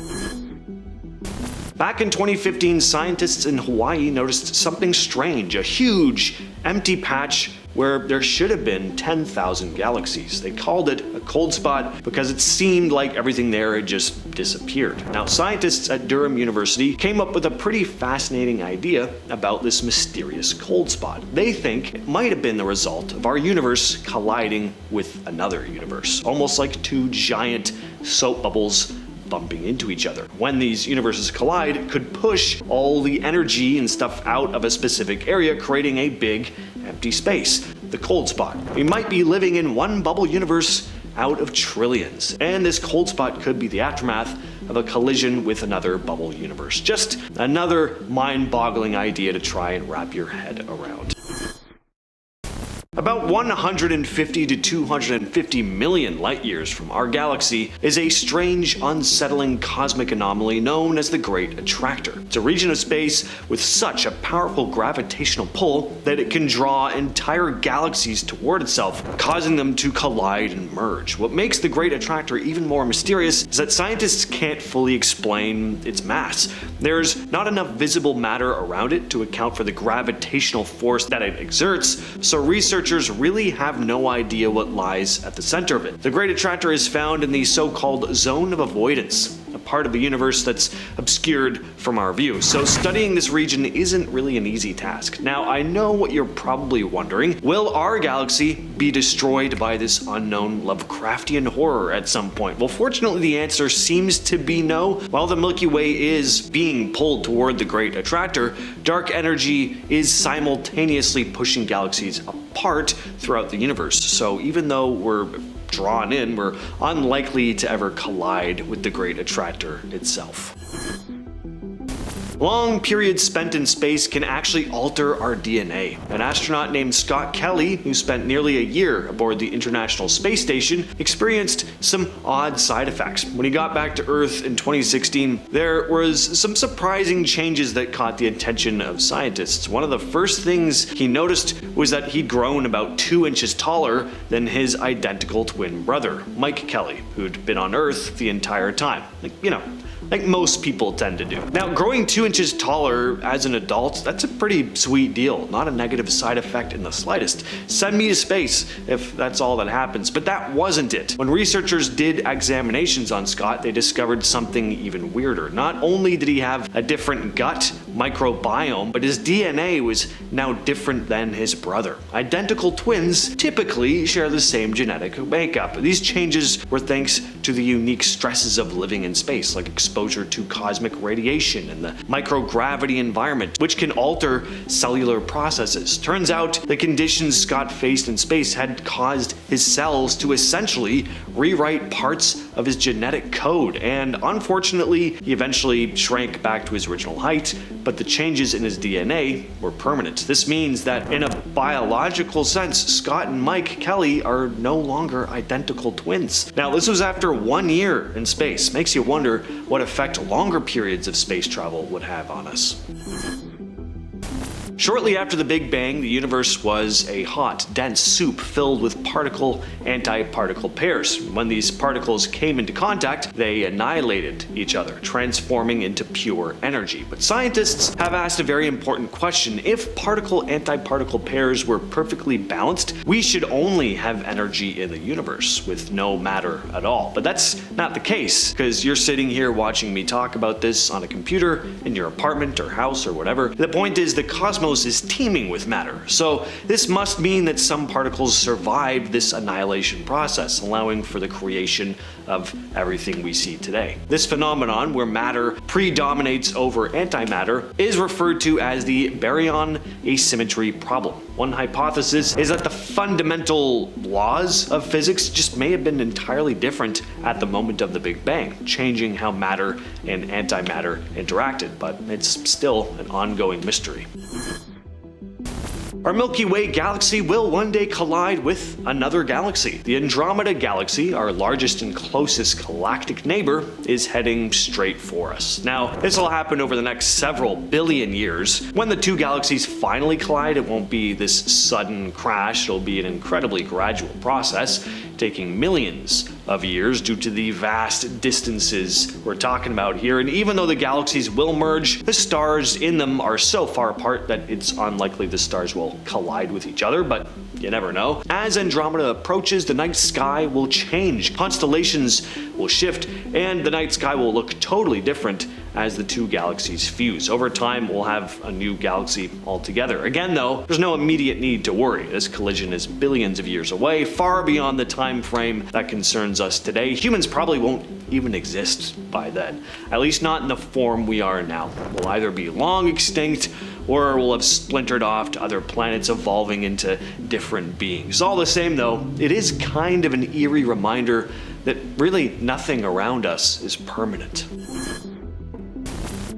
Back in 2015, scientists in Hawaii noticed something strange, a huge, empty patch where there should have been 10,000 galaxies. They called it a cold spot because it seemed like everything there had just disappeared. Now, scientists at Durham University came up with a pretty fascinating idea about this mysterious cold spot. They think it might have been the result of our universe colliding with another universe, almost like two giant soap bubbles bumping into each other. When these universes collide, it could push all the energy and stuff out of a specific area, creating a big empty space, the cold spot. We might be living in one bubble universe out of trillions. And this cold spot could be the aftermath of a collision with another bubble universe. Just another mind-boggling idea to try and wrap your head around. About 150 to 250 million light years from our galaxy is a strange, unsettling cosmic anomaly known as the Great Attractor. It's a region of space with such a powerful gravitational pull that it can draw entire galaxies toward itself, causing them to collide and merge. What makes the Great Attractor even more mysterious is that scientists can't fully explain its mass. There's not enough visible matter around it to account for the gravitational force that it exerts, so researchers really have no idea what lies at the center of it. The Great Attractor is found in the so-called zone of avoidance, a part of the universe that's obscured from our view. So studying this region isn't really an easy task. Now, I know what you're probably wondering. Will our galaxy be destroyed by this unknown Lovecraftian horror at some point? Well, fortunately, the answer seems to be no. While the Milky Way is being pulled toward the Great Attractor, dark energy is simultaneously pushing galaxies apart throughout the universe. So even though we're drawn in, we're unlikely to ever collide with the Great Attractor itself. Long periods spent in space can actually alter our DNA. An astronaut named Scott Kelly, who spent nearly a year aboard the International Space Station, experienced some odd side effects. When he got back to Earth in 2016, there was some surprising changes that caught the attention of scientists. One of the first things he noticed was that he'd grown about 2 inches taller than his identical twin brother, Mike Kelly, who'd been on Earth the entire time. Like most people tend to do. Now, growing 2 inches taller as an adult, that's a pretty sweet deal. Not a negative side effect in the slightest. Send me to space if that's all that happens. But that wasn't it. When researchers did examinations on Scott, they discovered something even weirder. Not only did he have a different gut microbiome, but his DNA was now different than his brother. Identical twins typically share the same genetic makeup. These changes were thanks to the unique stresses of living in space, like exposure to cosmic radiation and the microgravity environment, which can alter cellular processes. Turns out the conditions Scott faced in space had caused his cells to essentially rewrite parts of his genetic code, and unfortunately, he eventually shrank back to his original height, but the changes in his DNA were permanent. This means that in a biological sense, Scott and Mike Kelly are no longer identical twins. Now, this was after 1 year in space. Makes you wonder what effect longer periods of space travel would have on us. Shortly after the Big Bang, the universe was a hot, dense soup filled with particle-antiparticle pairs. When these particles came into contact, they annihilated each other, transforming into pure energy. But scientists have asked a very important question. If particle-antiparticle pairs were perfectly balanced, we should only have energy in the universe with no matter at all. But that's not the case, because you're sitting here watching me talk about this on a computer in your apartment or house or whatever. The point is, the cosmos is teeming with matter. So this must mean that some particles survived this annihilation process, allowing for the creation of everything we see today. This phenomenon, where matter predominates over antimatter, is referred to as the Baryon asymmetry problem. One hypothesis is that the fundamental laws of physics just may have been entirely different at the moment of the Big Bang, changing how matter and antimatter interacted, but it's still an ongoing mystery. Our Milky Way galaxy will one day collide with another galaxy. The Andromeda galaxy, our largest and closest galactic neighbor, is heading straight for us. Now, this will happen over the next several billion years. When the two galaxies finally collide, it won't be this sudden crash. It'll be an incredibly gradual process, taking millions of years due to the vast distances we're talking about here. And even though the galaxies will merge, the stars in them are so far apart that it's unlikely the stars will collide with each other, but you never know. As Andromeda approaches, the night sky will change, constellations will shift, and the night sky will look totally different as the two galaxies fuse. Over time, we'll have a new galaxy altogether. Again, though, there's no immediate need to worry. This collision is billions of years away, far beyond the time frame that concerns us today. Humans probably won't even exist by then, at least not in the form we are now. We'll either be long extinct or will have splintered off to other planets, evolving into different beings. All the same though, it is kind of an eerie reminder that really nothing around us is permanent.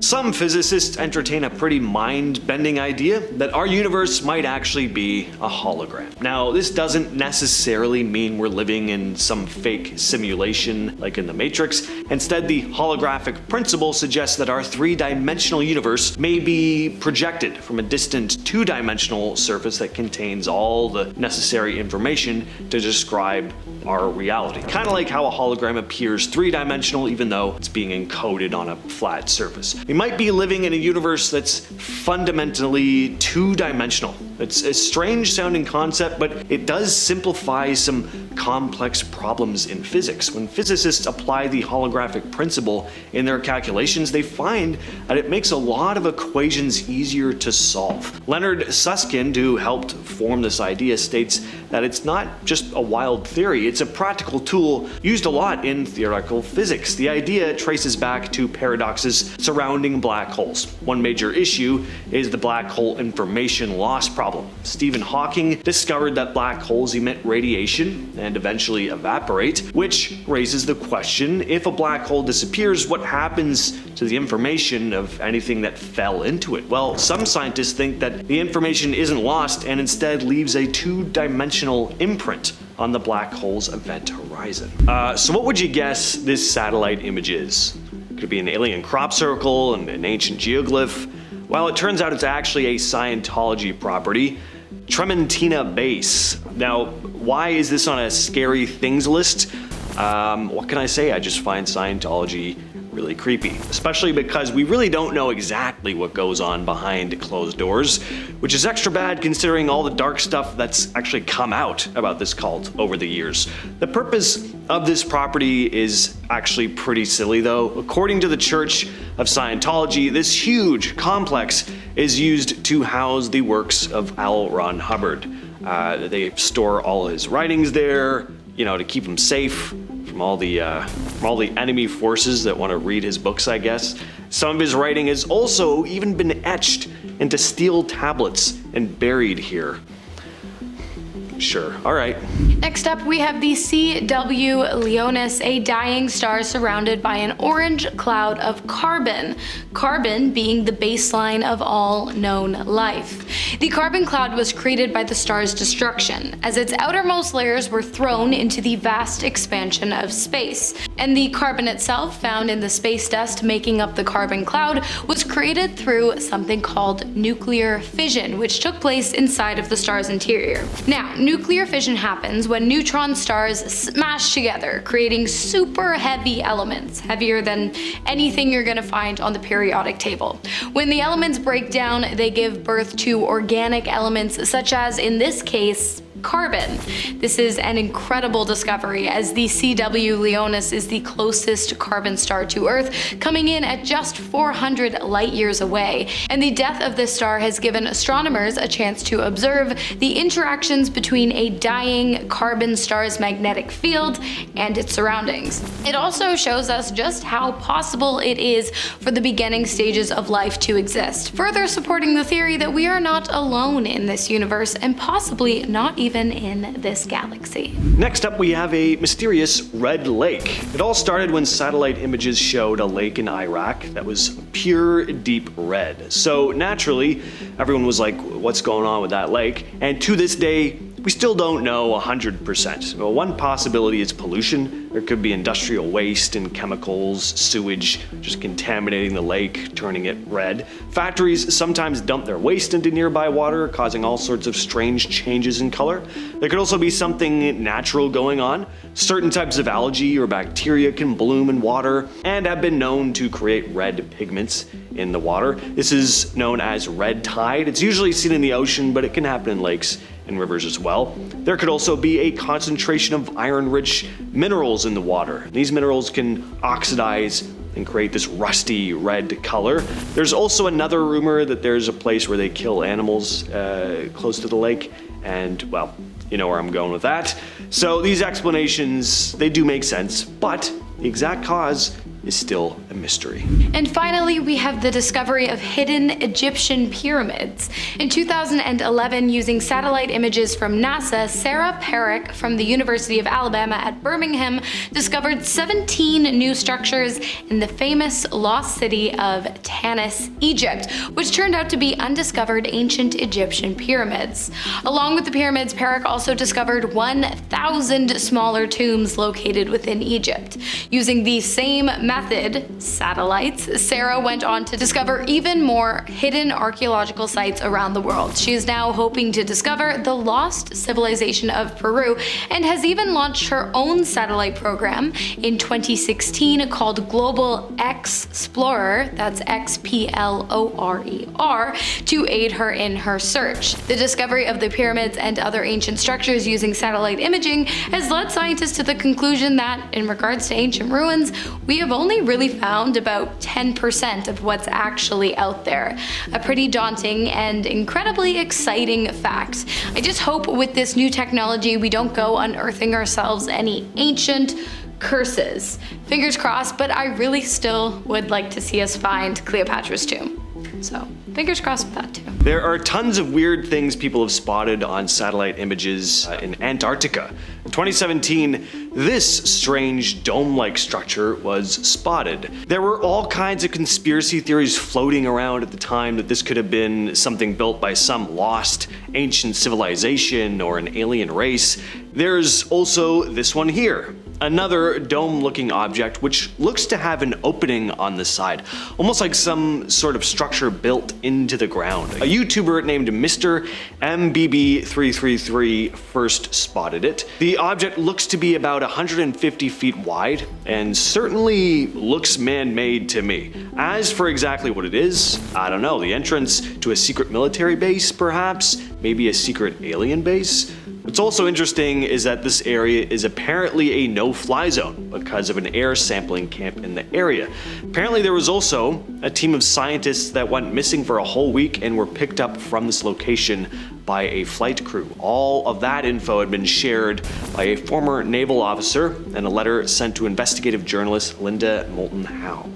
Some physicists entertain a pretty mind-bending idea that our universe might actually be a hologram. Now, this doesn't necessarily mean we're living in some fake simulation like in the Matrix. Instead, the holographic principle suggests that our three-dimensional universe may be projected from a distant two-dimensional surface that contains all the necessary information to describe our reality. Kind of like how a hologram appears three-dimensional even though it's being encoded on a flat surface. We might be living in a universe that's fundamentally two-dimensional. It's a strange sounding concept, but it does simplify some complex problems in physics. When physicists apply the holographic principle in their calculations, they find that it makes a lot of equations easier to solve. Leonard Susskind, who helped form this idea, states that it's not just a wild theory, it's a practical tool used a lot in theoretical physics. The idea traces back to paradoxes surrounding black holes. One major issue is the black hole information loss problem. Stephen Hawking discovered that black holes emit radiation and eventually evaporate, which raises the question, if a black hole disappears, what happens to the information of anything that fell into it? Well, some scientists think that the information isn't lost and instead leaves a two-dimensional imprint on the black hole's event horizon. So what would you guess this satellite image is? Could it be an alien crop circle, an ancient geoglyph? Well, it turns out it's actually a Scientology property, Trementina Base. Now, why is this on a scary things list? What can I say? I just find Scientology really creepy, especially because we really don't know exactly what goes on behind closed doors, which is extra bad considering all the dark stuff that's actually come out about this cult over the years. The purpose of this property is actually pretty silly though. According to the Church of Scientology, this huge complex is used to house the works of L. Ron Hubbard. They store all his writings there, to keep him safe from all the enemy forces that want to read his books, I guess. Some of his writing has also even been etched into steel tablets and buried here. Sure, alright. Next up, we have the CW Leonis, a dying star surrounded by an orange cloud of carbon. Carbon being the baseline of all known life. The carbon cloud was created by the star's destruction, as its outermost layers were thrown into the vast expansion of space. And the carbon itself, found in the space dust making up the carbon cloud, was created through something called nuclear fission, which took place inside of the star's interior. Now, nuclear fission happens when neutron stars smash together, creating super heavy elements, heavier than anything you're gonna find on the periodic table. When the elements break down, they give birth to organic elements, such as, in this case, carbon. This is an incredible discovery, as the CW Leonis is the closest carbon star to Earth, coming in at just 400 light years away. And the death of this star has given astronomers a chance to observe the interactions between a dying carbon star's magnetic field and its surroundings. It also shows us just how possible it is for the beginning stages of life to exist, further supporting the theory that we are not alone in this universe and possibly not even in this galaxy. Next up, we have a mysterious red lake. It all started when satellite images showed a lake in Iraq that was pure deep red. So naturally, everyone was like, what's going on with that lake? And to this day, we still don't know 100%. Well, one possibility is pollution. There could be industrial waste and chemicals, sewage, just contaminating the lake, turning it red. Factories sometimes dump their waste into nearby water, causing all sorts of strange changes in color. There could also be something natural going on. Certain types of algae or bacteria can bloom in water and have been known to create red pigments in the water. This is known as red tide. It's usually seen in the ocean, but it can happen in lakes and rivers as well. There could also be a concentration of iron-rich minerals in the water. These minerals can oxidize and create this rusty red color. There's also another rumor that there's a place where they kill animals close to the lake, and well, you know where I'm going with that. So these explanations, they do make sense, but the exact cause is still a mystery. And finally, we have the discovery of hidden Egyptian pyramids. In 2011, using satellite images from NASA, Sarah Perrick from the University of Alabama at Birmingham discovered 17 new structures in the famous lost city of Tanis, Egypt, which turned out to be undiscovered ancient Egyptian pyramids. Along with the pyramids, Perrick also discovered 1,000 smaller tombs located within Egypt. Using the same method, satellites, Sarah went on to discover even more hidden archaeological sites around the world. She is now hoping to discover the lost civilization of Peru and has even launched her own satellite program in 2016 called Global Explorer, that's XPLORER, to aid her in her search. The discovery of the pyramids and other ancient structures using satellite imaging has led scientists to the conclusion that, in regards to ancient ruins, we have only really found about 10% of what's actually out there. A pretty daunting and incredibly exciting fact. I just hope with this new technology we don't go unearthing ourselves any ancient curses. Fingers crossed, but I really still would like to see us find Cleopatra's tomb. So, fingers crossed with that too. There are tons of weird things people have spotted on satellite images in Antarctica. In 2017, this strange dome-like structure was spotted. There were all kinds of conspiracy theories floating around at the time that this could have been something built by some lost ancient civilization or an alien race. There's also this one here. Another dome-looking object which looks to have an opening on the side, almost like some sort of structure built into the ground. A YouTuber named Mr. MBB333 first spotted it. The object looks to be about 150 feet wide and certainly looks man-made to me. As for exactly what it is, I don't know, the entrance to a secret military base perhaps? Maybe a secret alien base? What's also interesting is that this area is apparently a no-fly zone because of an air sampling camp in the area. Apparently there was also a team of scientists that went missing for a whole week and were picked up from this location by a flight crew. All of that info had been shared by a former naval officer in a letter sent to investigative journalist Linda Moulton Howe.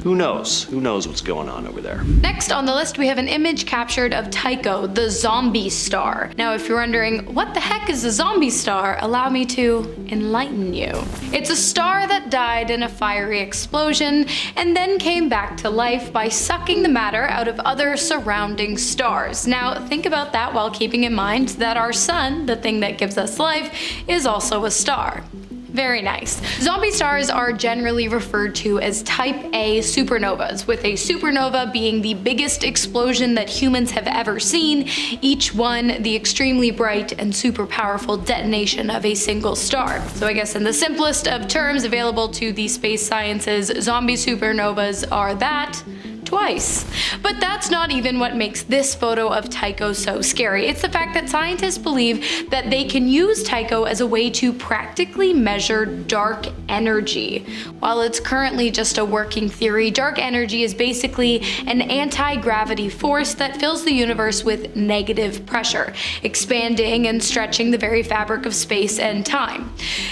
Who knows? Who knows what's going on over there? Next on the list, we have an image captured of Tycho, the zombie star. Now, if you're wondering, what the heck is a zombie star? Allow me to enlighten you. It's a star that died in a fiery explosion and then came back to life by sucking the matter out of other surrounding stars. Now, think about that while keeping in mind that our sun, the thing that gives us life, is also a star. Very nice. Zombie stars are generally referred to as type A supernovas, with a supernova being the biggest explosion that humans have ever seen, each one the extremely bright and super powerful detonation of a single star. So I guess in the simplest of terms available to the space sciences, zombie supernovas are that twice. But that's not even what makes this photo of Tycho so scary. It's the fact that scientists believe that they can use Tycho as a way to practically measure dark energy. While it's currently just a working theory, dark energy is basically an anti-gravity force that fills the universe with negative pressure, expanding and stretching the very fabric of space and time.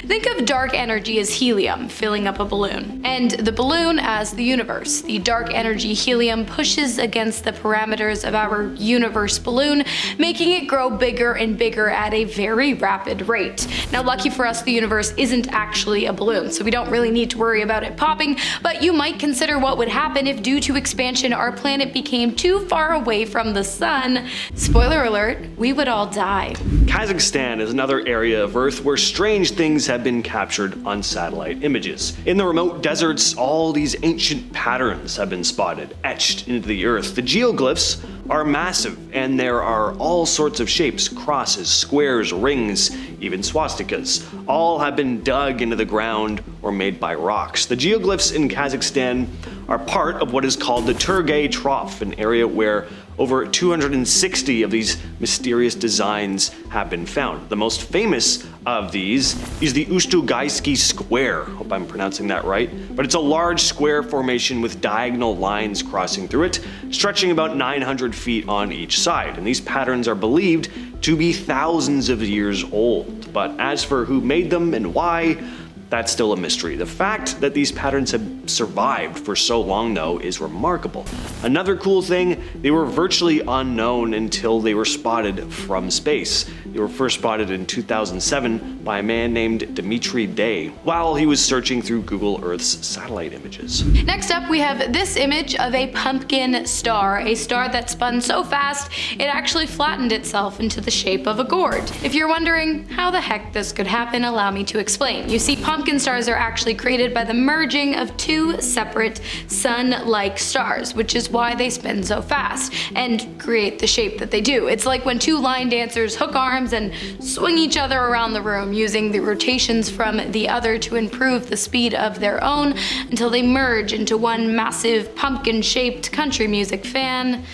Think of dark energy as helium filling up a balloon, and the balloon as the universe. The dark energy helium pushes against the parameters of our universe balloon, making it grow bigger and bigger at a very rapid rate. Now, lucky for us, the universe isn't actually a balloon, so we don't really need to worry about it popping, but you might consider what would happen if, due to expansion, our planet became too far away from the sun. Spoiler alert, we would all die. Kazakhstan is another area of Earth where strange things have been captured on satellite images. In the remote deserts, all these ancient patterns have been spotted, etched into the earth. The geoglyphs are massive, and there are all sorts of shapes: crosses, squares, rings, even swastikas. All have been dug into the ground or made by rocks. The geoglyphs in Kazakhstan are part of what is called the Turgay Trough, an area where over 260 of these mysterious designs have been found. The most famous of these is the Ustugayski Square. Hope I'm pronouncing that right. But it's a large square formation with diagonal lines crossing through it, stretching about 900 feet on each side. And these patterns are believed to be thousands of years old. But as for who made them and why, that's still a mystery. The fact that these patterns have survived for so long, though, is remarkable. Another cool thing, they were virtually unknown until they were spotted from space. They were first spotted in 2007 by a man named Dimitri Day while he was searching through Google Earth's satellite images. Next up, we have this image of a pumpkin star, a star that spun so fast it actually flattened itself into the shape of a gourd. If you're wondering how the heck this could happen, allow me to explain. You see, pumpkin stars are actually created by the merging of two separate sun-like stars, which is why they spin so fast and create the shape that they do. It's like when two line dancers hook arms and swing each other around the room using the rotations from the other to improve the speed of their own until they merge into one massive pumpkin-shaped country music fan.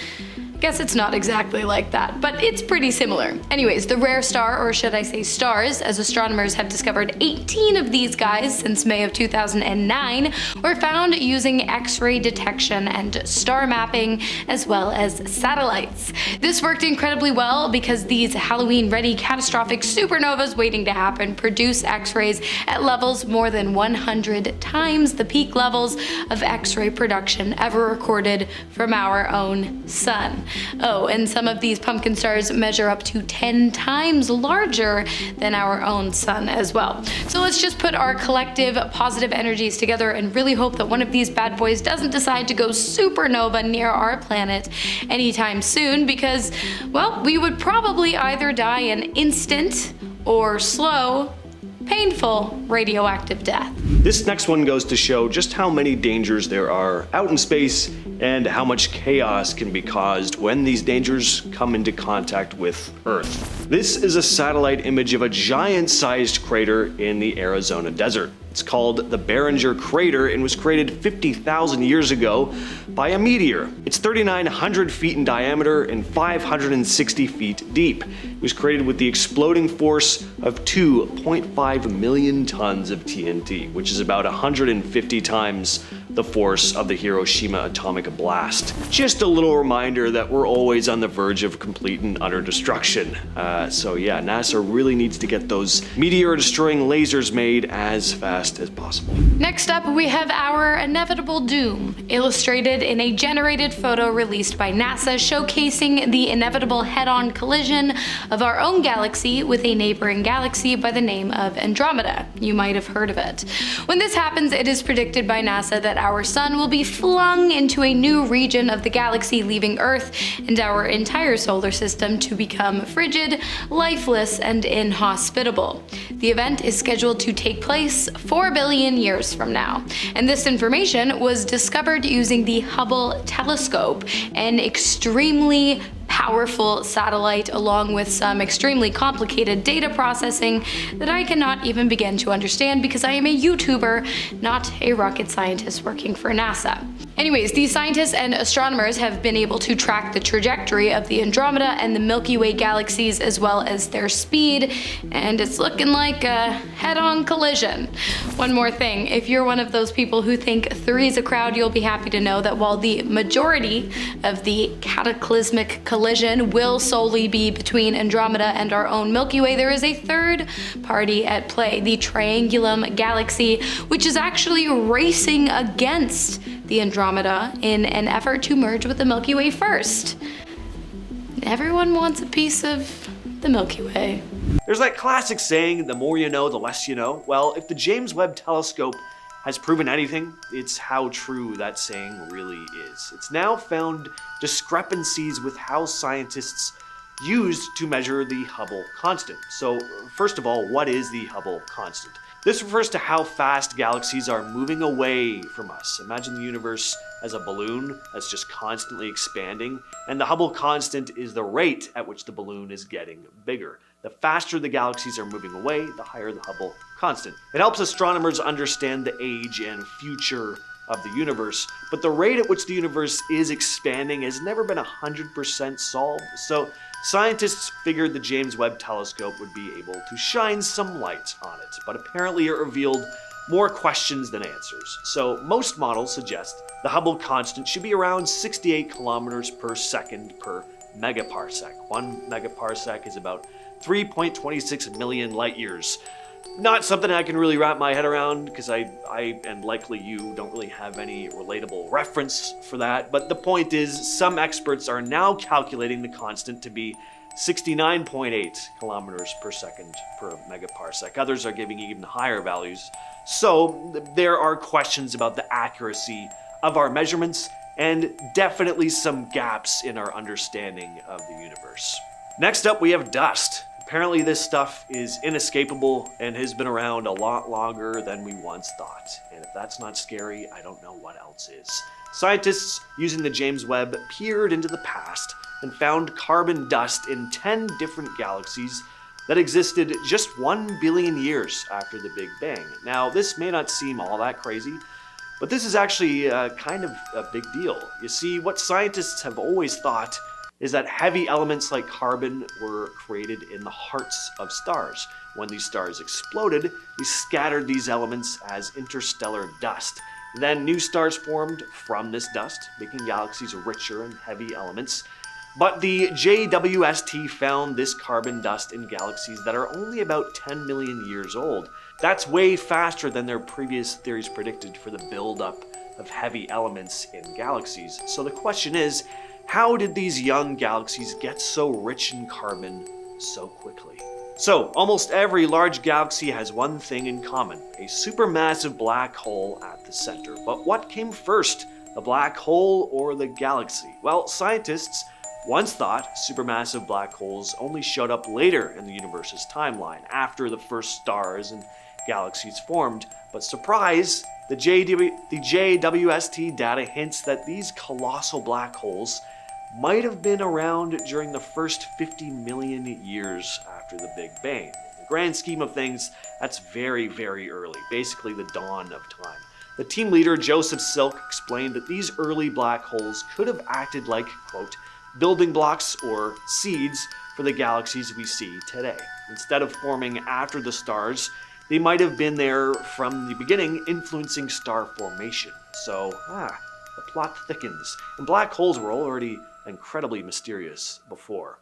Guess it's not exactly like that, but it's pretty similar. Anyways, the rare star, or should I say stars, as astronomers have discovered 18 of these guys since May of 2009, were found using X-ray detection and star mapping, as well as satellites. This worked incredibly well because these Halloween-ready catastrophic supernovas waiting to happen produce X-rays at levels more than 100 times the peak levels of X-ray production ever recorded from our own sun. Oh, and some of these pumpkin stars measure up to 10 times larger than our own sun as well. So let's just put our collective positive energies together and really hope that one of these bad boys doesn't decide to go supernova near our planet anytime soon, because, well, we would probably either die an instant or slow, painful radioactive death. This next one goes to show just how many dangers there are out in space and how much chaos can be caused when these dangers come into contact with Earth. This is a satellite image of a giant-sized crater in the Arizona desert. It's called the Barringer Crater and was created 50,000 years ago by a meteor. It's 3,900 feet in diameter and 560 feet deep. It was created with the exploding force of 2.5 million tons of TNT, which is about 150 times the force of the Hiroshima atomic blast. Just a little reminder that we're always on the verge of complete and utter destruction. So yeah, NASA really needs to get those meteor-destroying lasers made as fast as possible. Next up, we have our inevitable doom, illustrated in a generated photo released by NASA showcasing the inevitable head-on collision of our own galaxy with a neighboring galaxy by the name of Andromeda. You might have heard of it. When this happens, it is predicted by NASA that our sun will be flung into a new region of the galaxy, leaving Earth and our entire solar system to become frigid, lifeless, and inhospitable. The event is scheduled to take place 4 billion years from now, and this information was discovered using the Hubble telescope, an extremely powerful satellite along with some extremely complicated data processing that I cannot even begin to understand because I am a YouTuber, not a rocket scientist working for NASA. Anyways, these scientists and astronomers have been able to track the trajectory of the Andromeda and the Milky Way galaxies as well as their speed, and it's looking like a head-on collision. One more thing, if you're one of those people who think three's a crowd, you'll be happy to know that while the majority of the cataclysmic collision will solely be between Andromeda and our own Milky Way, there is a third party at play, the Triangulum Galaxy, which is actually racing against the Andromeda in an effort to merge with the Milky Way first. Everyone wants a piece of the Milky Way. There's that classic saying, the more you know, the less you know. Well, if the James Webb Telescope has proven anything, it's how true that saying really is. It's now found discrepancies with how scientists used to measure the Hubble constant. So first of all, what is the Hubble constant? This refers to how fast galaxies are moving away from us. Imagine the universe as a balloon that's just constantly expanding, and the Hubble constant is the rate at which the balloon is getting bigger. The faster the galaxies are moving away, the higher the Hubble constant. It helps astronomers understand the age and future of the universe, but the rate at which the universe is expanding has never been 100% solved, so scientists figured the James Webb Telescope would be able to shine some light on it, but apparently it revealed more questions than answers. So most models suggest the Hubble constant should be around 68 kilometers per second per megaparsec. 1 megaparsec is about 3.26 million light years. Not something I can really wrap my head around, because I and likely you don't really have any relatable reference for that, but the point is, some experts are now calculating the constant to be 69.8 kilometers per second per megaparsec. Others are giving even higher values. So there are questions about the accuracy of our measurements, and definitely some gaps in our understanding of the universe. Next up, we have dust. Apparently this stuff is inescapable and has been around a lot longer than we once thought. And if that's not scary, I don't know what else is. Scientists using the James Webb peered into the past and found carbon dust in 10 different galaxies that existed just 1 billion years after the Big Bang. Now, this may not seem all that crazy, but this is actually kind of a big deal. You see, what scientists have always thought is that heavy elements like carbon were created in the hearts of stars. When these stars exploded, they scattered these elements as interstellar dust. Then new stars formed from this dust, making galaxies richer in heavy elements. But the JWST found this carbon dust in galaxies that are only about 10 million years old. That's way faster than their previous theories predicted for the buildup of heavy elements in galaxies. So the question is, how did these young galaxies get so rich in carbon so quickly? So, almost every large galaxy has one thing in common, a supermassive black hole at the center. But what came first, the black hole or the galaxy? Well, scientists once thought supermassive black holes only showed up later in the universe's timeline, after the first stars and galaxies formed. But surprise, the JWST data hints that these colossal black holes might have been around during the first 50 million years after the Big Bang. In the grand scheme of things, that's very, very early, basically the dawn of time. The team leader, Joseph Silk, explained that these early black holes could have acted like, quote, building blocks or seeds for the galaxies we see today. Instead of forming after the stars, they might have been there from the beginning, influencing star formation. So, the plot thickens. And black holes were already incredibly mysterious before.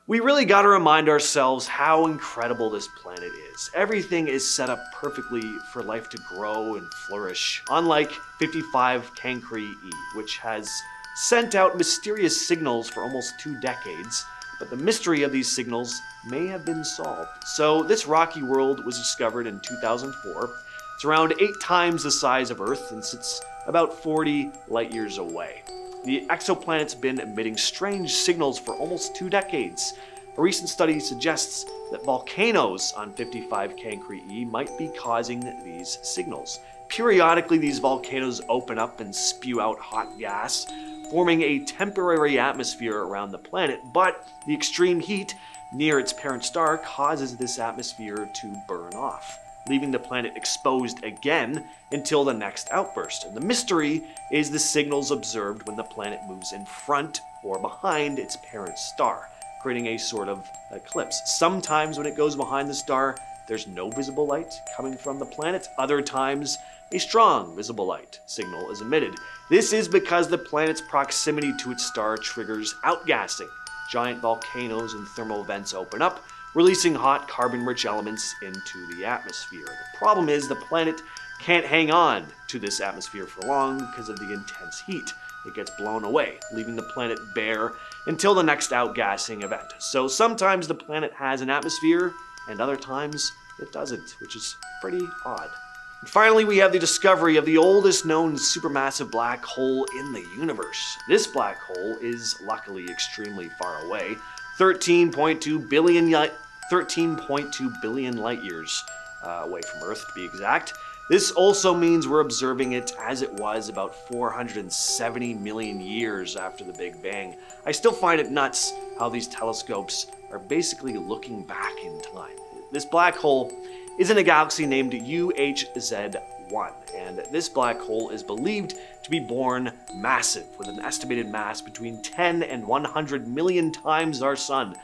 We really gotta remind ourselves how incredible this planet is. Everything is set up perfectly for life to grow and flourish, unlike 55 Cancri E, which has sent out mysterious signals for almost 2 decades, but the mystery of these signals may have been solved. So this rocky world was discovered in 2004. It's around 8 times the size of Earth and sits about 40 light years away. The exoplanet's been emitting strange signals for almost 2 decades. A recent study suggests that volcanoes on 55 Cancri E might be causing these signals. Periodically, these volcanoes open up and spew out hot gas, forming a temporary atmosphere around the planet, but the extreme heat near its parent star causes this atmosphere to burn off, leaving the planet exposed again until the next outburst. And the mystery is the signals observed when the planet moves in front or behind its parent star, creating a sort of eclipse. Sometimes when it goes behind the star, there's no visible light coming from the planet. Other times, a strong visible light signal is emitted. This is because the planet's proximity to its star triggers outgassing. Giant volcanoes and thermal vents open up, releasing hot carbon-rich elements into the atmosphere. The problem is the planet can't hang on to this atmosphere for long because of the intense heat. It gets blown away, leaving the planet bare until the next outgassing event. So sometimes the planet has an atmosphere, and other times it doesn't, which is pretty odd. And finally, we have the discovery of the oldest known supermassive black hole in the universe. This black hole is luckily extremely far away, 13.2 billion light years away from Earth, to be exact. This also means we're observing it as it was about 470 million years after the Big Bang. I still find it nuts how these telescopes are basically looking back in time. This black hole is in a galaxy named UHZ1, and this black hole is believed to be born massive, with an estimated mass between 10 and 100 million times our Sun.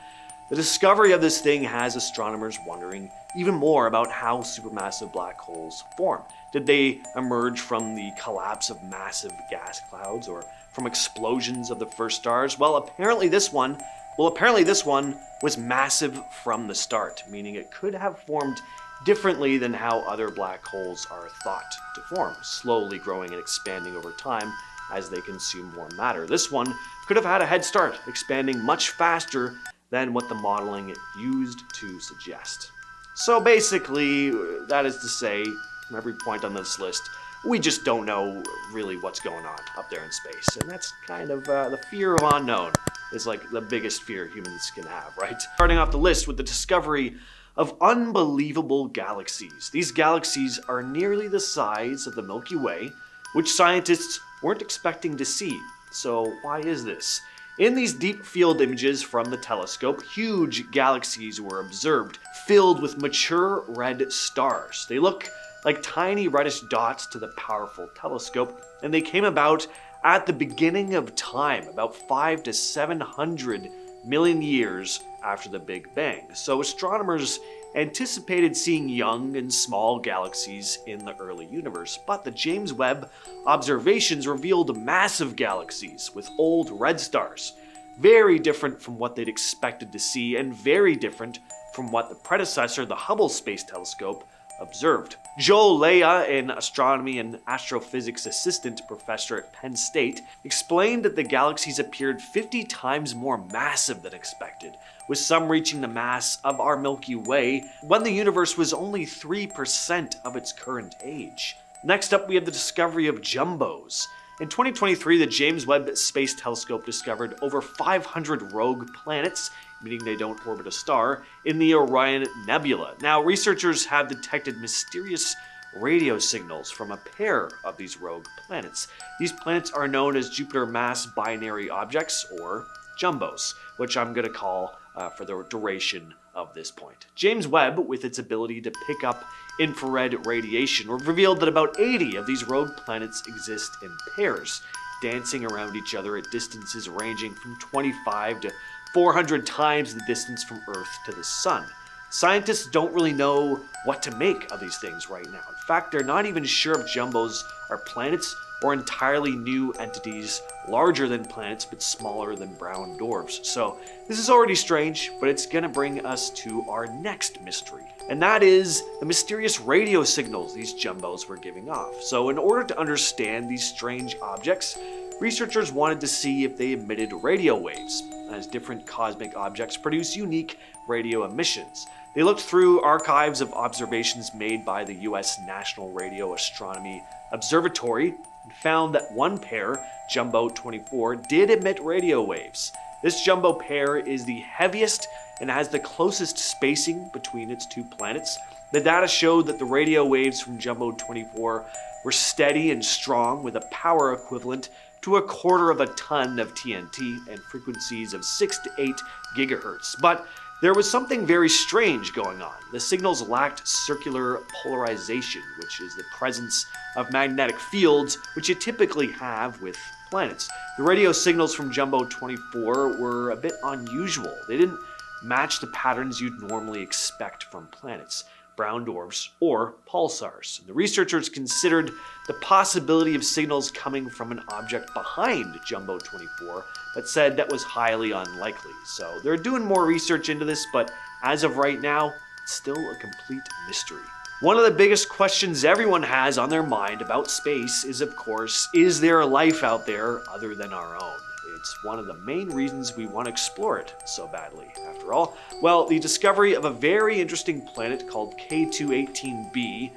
The discovery of this thing has astronomers wondering even more about how supermassive black holes form. Did they emerge from the collapse of massive gas clouds, or from explosions of the first stars? Well, apparently this one was massive from the start, meaning it could have formed differently than how other black holes are thought to form, slowly growing and expanding over time as they consume more matter. This one could have had a head start, expanding much faster than what the modeling used to suggest. So basically, that is to say, from every point on this list, we just don't know really what's going on up there in space. And that's kind of the fear of unknown is like the biggest fear humans can have, right? Starting off the list with the discovery of unbelievable galaxies. These galaxies are nearly the size of the Milky Way, which scientists weren't expecting to see. So why is this? In these deep field images from the telescope, huge galaxies were observed, filled with mature red stars. They look like tiny reddish dots to the powerful telescope, and they came about at the beginning of time, about 500 to 700 million years after the Big Bang. So astronomers anticipated seeing young and small galaxies in the early universe, but the James Webb observations revealed massive galaxies with old red stars, very different from what they'd expected to see and very different from what the predecessor, the Hubble Space Telescope, observed. Joel Leah, an astronomy and astrophysics assistant professor at Penn State, explained that the galaxies appeared 50 times more massive than expected, with some reaching the mass of our Milky Way when the universe was only 3% of its current age. Next up, we have the discovery of jumbos. In 2023, the James Webb Space Telescope discovered over 500 rogue planets, meaning they don't orbit a star, in the Orion Nebula. Now, researchers have detected mysterious radio signals from a pair of these rogue planets. These planets are known as Jupiter Mass Binary Objects, or jumbos, which I'm going to call for the duration of this point. James Webb, with its ability to pick up infrared radiation, revealed that about 80 of these rogue planets exist in pairs, dancing around each other at distances ranging from 25 to 400 times the distance from Earth to the Sun. Scientists don't really know what to make of these things right now. In fact, they're not even sure if jumbos are planets or entirely new entities, larger than planets but smaller than brown dwarfs. So this is already strange, but it's gonna bring us to our next mystery. And that is the mysterious radio signals these jumbos were giving off. So in order to understand these strange objects, researchers wanted to see if they emitted radio waves, as different cosmic objects produce unique radio emissions. They looked through archives of observations made by the US National Radio Astronomy Observatory and found that one pair, Jumbo 24, did emit radio waves. This jumbo pair is the heaviest and has the closest spacing between its two planets. The data showed that the radio waves from Jumbo 24 were steady and strong, with a power equivalent to 1/4 of a ton of TNT and frequencies of 6 to 8 gigahertz. But there was something very strange going on. The signals lacked circular polarization, which is the presence of magnetic fields, which you typically have with planets. The radio signals from Jumbo 24 were a bit unusual. They didn't match the patterns you'd normally expect from planets, brown dwarfs, or pulsars. The researchers considered the possibility of signals coming from an object behind Jumbo 24, but said that was highly unlikely. So they're doing more research into this, but as of right now, it's still a complete mystery. One of the biggest questions everyone has on their mind about space is, of course, is there life out there other than our own? It's one of the main reasons we want to explore it so badly, after all. Well, the discovery of a very interesting planet called K218b,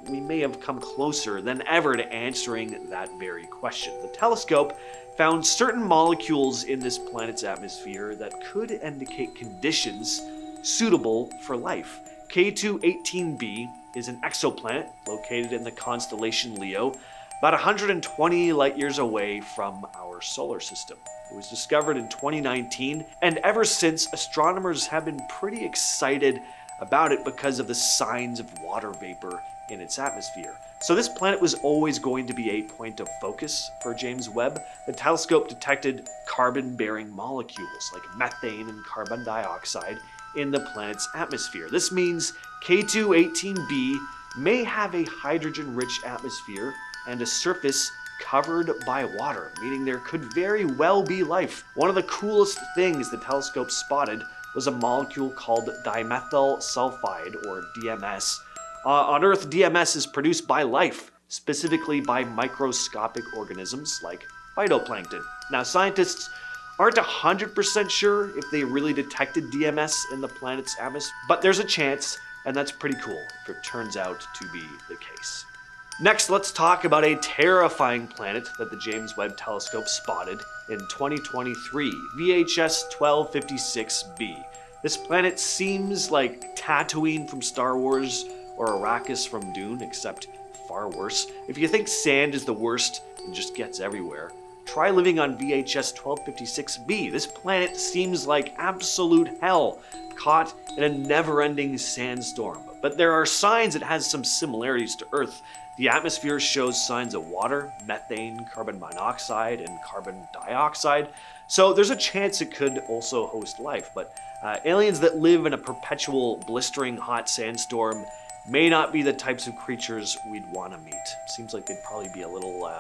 we may have come closer than ever to answering that very question. The telescope found certain molecules in this planet's atmosphere that could indicate conditions suitable for life. K218b is an exoplanet located in the constellation Leo, about 120 light years away from our solar system. It was discovered in 2019, and ever since, astronomers have been pretty excited about it because of the signs of water vapor in its atmosphere. So this planet was always going to be a point of focus for James Webb. The telescope detected carbon-bearing molecules like methane and carbon dioxide in the planet's atmosphere. This means K218b may have a hydrogen-rich atmosphere and a surface covered by water, meaning there could very well be life. One of the coolest things the telescope spotted was a molecule called dimethyl sulfide, or DMS. On Earth, DMS is produced by life, specifically by microscopic organisms like phytoplankton. Now, scientists aren't 100% sure if they really detected DMS in the planet's atmosphere, but there's a chance, and that's pretty cool if it turns out to be the case. Next, let's talk about a terrifying planet that the James Webb Telescope spotted in 2023, VHS 1256b. This planet seems like Tatooine from Star Wars or Arrakis from Dune, except far worse. If you think sand is the worst and just gets everywhere, try living on VHS 1256b. This planet seems like absolute hell, caught in a never-ending sandstorm. But there are signs it has some similarities to Earth. The atmosphere shows signs of water, methane, carbon monoxide, and carbon dioxide. So there's a chance it could also host life. But aliens that live in a perpetual blistering hot sandstorm may not be the types of creatures we'd want to meet. Seems like they'd probably be a little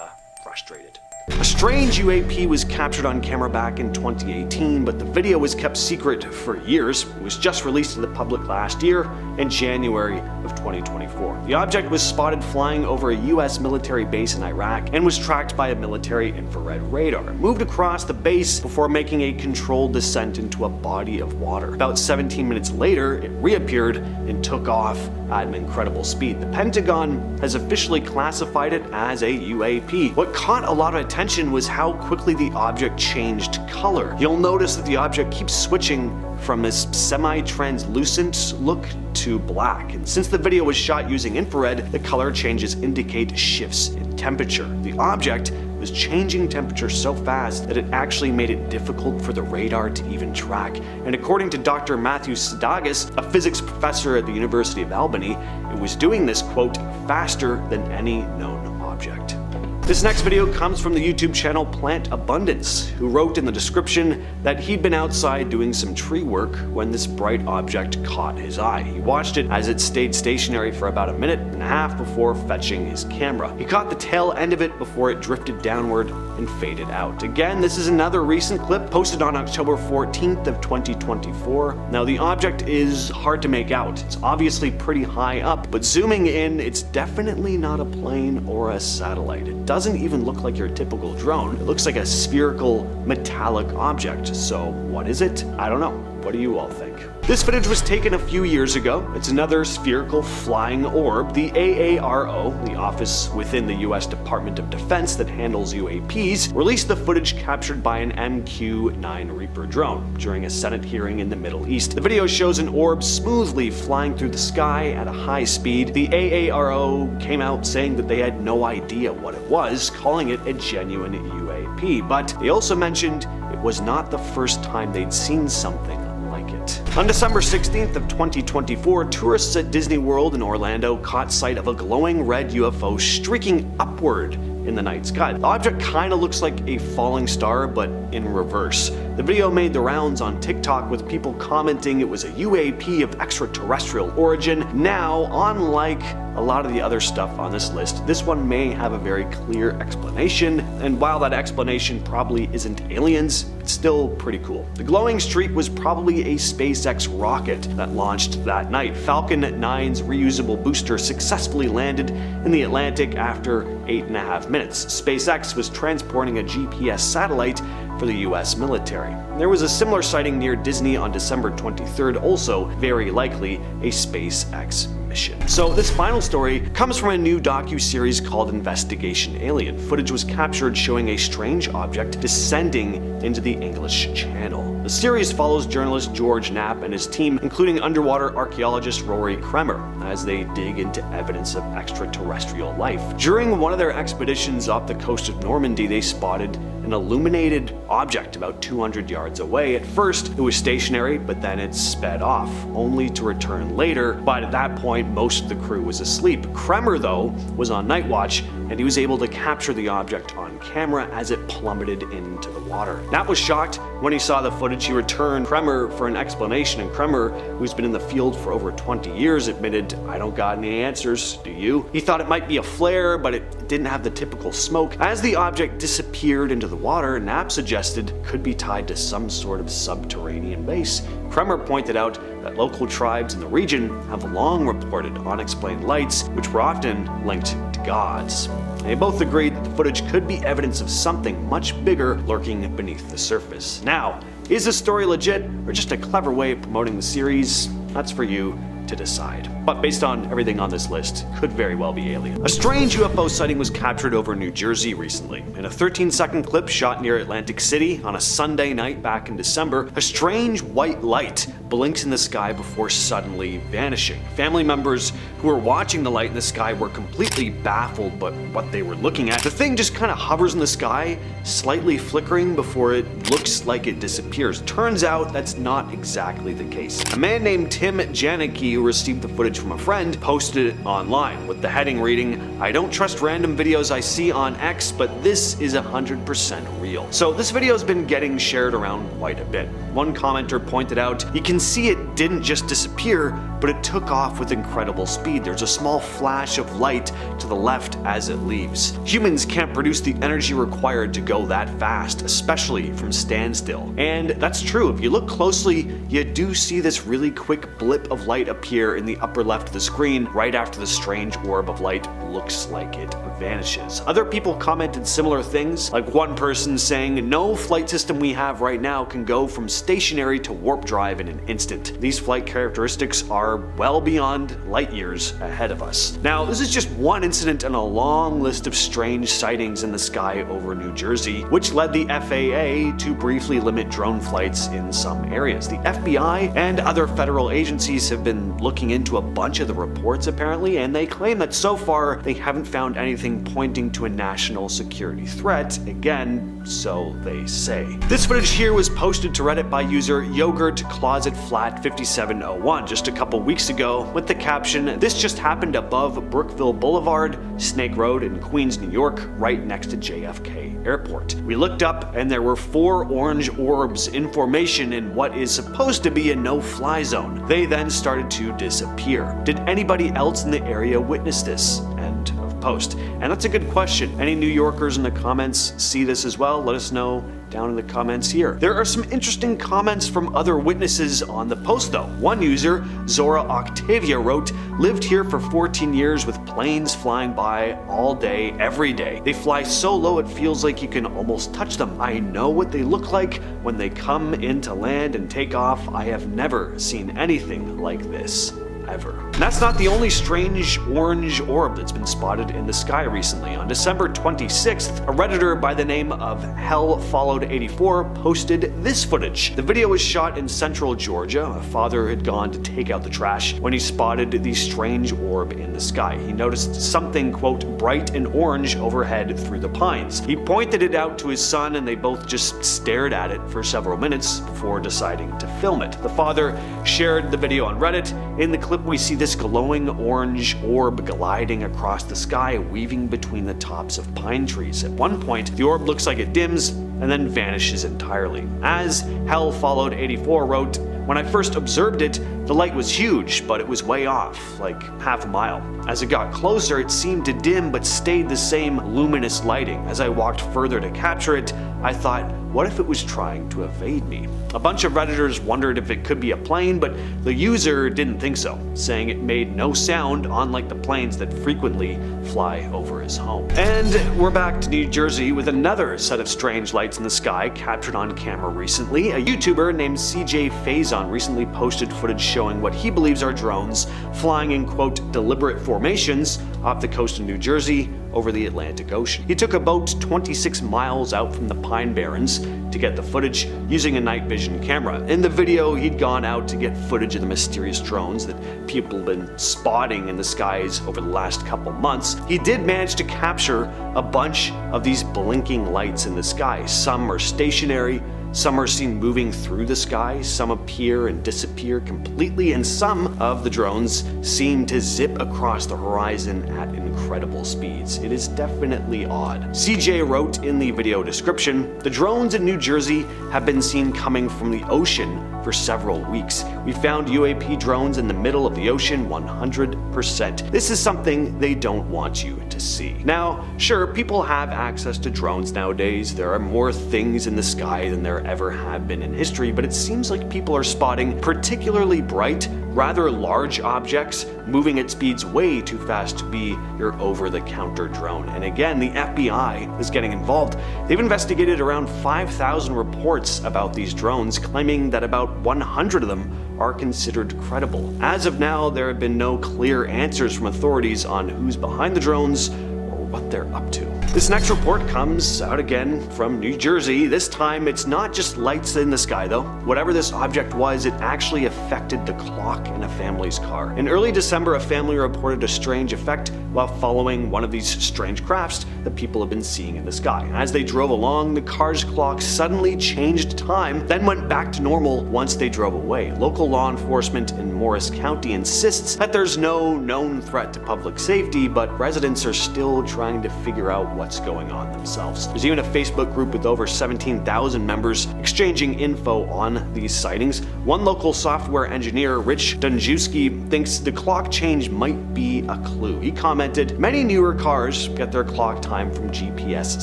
frustrated. A strange UAP was captured on camera back in 2018, but the video was kept secret for years. It was just released to the public last year in January of 2024. The object was spotted flying over a US military base in Iraq and was tracked by a military infrared radar. It moved across the base before making a controlled descent into a body of water. About 17 minutes later, it reappeared and took off at an incredible speed. The Pentagon has officially classified it as a UAP. What caught a lot of attention was how quickly the object changed color. You'll notice that the object keeps switching from this semi-translucent look to black. And since the video was shot using infrared, the color changes indicate shifts in temperature. The object was changing temperature so fast that it actually made it difficult for the radar to even track. And according to Dr. Matthew Sadagas, a physics professor at the University of Albany, it was doing this, quote, faster than any known object. This next video comes from the YouTube channel Plant Abundance, who wrote in the description that he'd been outside doing some tree work when this bright object caught his eye. He watched it as it stayed stationary for about a minute and a half before fetching his camera. He caught the tail end of it before it drifted downward and faded out. Again, this is another recent clip posted on October 14th of 2024. Now, the object is hard to make out. It's obviously pretty high up, but zooming in, it's definitely not a plane or a satellite. It doesn't even look like your typical drone. It looks like a spherical metallic object. So what is it? I don't know. What do you all think? This footage was taken a few years ago. It's another spherical flying orb. The AARO, the office within the US Department of Defense that handles UAPs, released the footage captured by an MQ-9 Reaper drone during a Senate hearing in the Middle East. The video shows an orb smoothly flying through the sky at a high speed. The AARO came out saying that they had no idea what it was, calling it a genuine UAP, but they also mentioned it was not the first time they'd seen something like it. On December 16th of 2024, tourists at Disney World in Orlando caught sight of a glowing red UFO streaking upward in the night sky. The object kinda looks like a falling star, but in reverse. The video made the rounds on TikTok with people commenting it was a UAP of extraterrestrial origin. Now, unlike a lot of the other stuff on this list, this one may have a very clear explanation, and while that explanation probably isn't aliens, it's still pretty cool. The glowing streak was probably a SpaceX rocket that launched that night. Falcon 9's reusable booster successfully landed in the Atlantic after 8.5 minutes. SpaceX was transporting a GPS satellite for the US military. There was a similar sighting near Disney on December 23rd, also very likely a SpaceX mission. So this final story comes from a new docu-series called Investigation Alien. Footage was captured showing a strange object descending into the English Channel. The series follows journalist George Knapp and his team, including underwater archaeologist Rory Kremer, as they dig into evidence of extraterrestrial life. During one of their expeditions off the coast of Normandy, they spotted an illuminated object about 200 yards away. At first, it was stationary, but then it sped off, only to return later. But at that point, most of the crew was asleep. Kremer, though, was on night watch, and he was able to capture the object on camera as it plummeted into the water. Knapp was shocked when he saw the footage. He returned Kremer for an explanation, and Kremer, who's been in the field for over 20 years, admitted, "I don't got any answers, do you?" He thought it might be a flare, but it didn't have the typical smoke. As the object disappeared into the the water, Knapp suggested could be tied to some sort of subterranean base. Kremer pointed out that local tribes in the region have long reported unexplained lights, which were often linked to gods. They both agreed that the footage could be evidence of something much bigger lurking beneath the surface. Now, is this story legit or just a clever way of promoting the series? That's for you to decide. But based on everything on this list, could very well be alien. A strange UFO sighting was captured over New Jersey recently. In a 13-second clip shot near Atlantic City on a Sunday night back in December, a strange white light blinks in the sky before suddenly vanishing. Family members who were watching the light in the sky were completely baffled by what they were looking at. The thing just kind of hovers in the sky, slightly flickering before it looks like it disappears. Turns out that's not exactly the case. A man named Tim Janicki, who received the footage from a friend, posted it online with the heading reading, "I don't trust random videos I see on X, but this is 100% real." So this video has been getting shared around quite a bit. One commenter pointed out, "You can see it didn't just disappear, but it took off with incredible speed. There's a small flash of light to the left as it leaves. Humans can't produce the energy required to go that fast, especially from standstill." And that's true. If you look closely, you do see this really quick blip of light appear in the upper left of the screen right after the strange orb of light looks like it vanishes. Other people commented similar things, like one person saying, "No flight system we have right now can go from stationary to warp drive in an instant. These flight characteristics are well beyond light years ahead of us." Now, this is just one incident in a long list of strange sightings in the sky over New Jersey, which led the FAA to briefly limit drone flights in some areas. The FBI and other federal agencies have been looking into a bunch of the reports apparently, and they claim that so far they haven't found anything pointing to a national security threat. Again, so they say. This footage here was posted to Reddit by user YogurtClosetFlat5701 just a couple weeks ago with the caption, "This just happened above Brookville Boulevard, Snake Road in Queens, New York, right next to JFK Airport. We looked up and there were 4 orange orbs in formation in what is supposed to be a no-fly zone. They then started to disappear. Did anybody else in the area witness this?" End of post. And that's a good question. Any New Yorkers in the comments see this as well? Let us know down in the comments here. There are some interesting comments from other witnesses on the post though. One user, Zora Octavia, wrote, "Lived here for 14 years with planes flying by all day, every day. They fly so low it feels like you can almost touch them. I know what they look like when they come in to land and take off. I have never seen anything like this. Ever." And that's not the only strange orange orb that's been spotted in the sky recently. On December 26th, a Redditor by the name of Hell84 posted this footage. The video was shot in central Georgia. A father had gone to take out the trash when he spotted the strange orb in the sky. He noticed something, quote, "bright and orange overhead through the pines." He pointed it out to his son and they both just stared at it for several minutes before deciding to film it. The father shared the video on Reddit. In the clip we see this glowing orange orb gliding across the sky, weaving between the tops of pine trees. At one point, the orb looks like it dims and then vanishes entirely. As Hell84 wrote, "When I first observed it, the light was huge, but it was way off, like half a mile. As it got closer, it seemed to dim but stayed the same luminous lighting. As I walked further to capture it, I thought, what if it was trying to evade me?" A bunch of Redditors wondered if it could be a plane, but the user didn't think so, saying it made no sound, unlike the planes that frequently fly over his home. And we're back to New Jersey with another set of strange lights in the sky captured on camera recently. A YouTuber named CJ Faison recently posted footage showing what he believes are drones flying in, quote, "deliberate formations" off the coast of New Jersey over the Atlantic Ocean. He took a boat 26 miles out from the Pine Barrens to get the footage using a night vision camera. In the video, he'd gone out to get footage of the mysterious drones that people have been spotting in the skies over the last couple months. He did manage to capture a bunch of these blinking lights in the sky. Some are stationary, some are seen moving through the sky, some appear and disappear completely, and some of the drones seem to zip across the horizon at incredible speeds. It is definitely odd. CJ wrote in the video description, "The drones in New Jersey have been seen coming from the ocean for several weeks. We found UAP drones in the middle of the ocean 100%. This is something they don't want you to see. Now, sure, people have access to drones nowadays. There are more things in the sky than there ever have been in history, but it seems like people are spotting particularly bright, rather large objects moving at speeds way too fast to be your over-the-counter drone. And again, the FBI is getting involved. They've investigated around 5,000 reports about these drones, claiming that about 100 of them are considered credible. As of now, there have been no clear answers from authorities on who's behind the drones or what they're up to. This next report comes out again from New Jersey. This time, it's not just lights in the sky though. Whatever this object was, it actually affected the clock in a family's car. In early December, a family reported a strange effect while following one of these strange crafts that people have been seeing in the sky. As they drove along, the car's clock suddenly changed time, then went back to normal once they drove away. Local law enforcement in Morris County insists that there's no known threat to public safety, but residents are still trying to figure out what's going on themselves. There's even a Facebook group with over 17,000 members exchanging info on these sightings. One local software engineer, Rich Dunjewski, thinks the clock change might be a clue. He commented, "Many newer cars get their clock time from GPS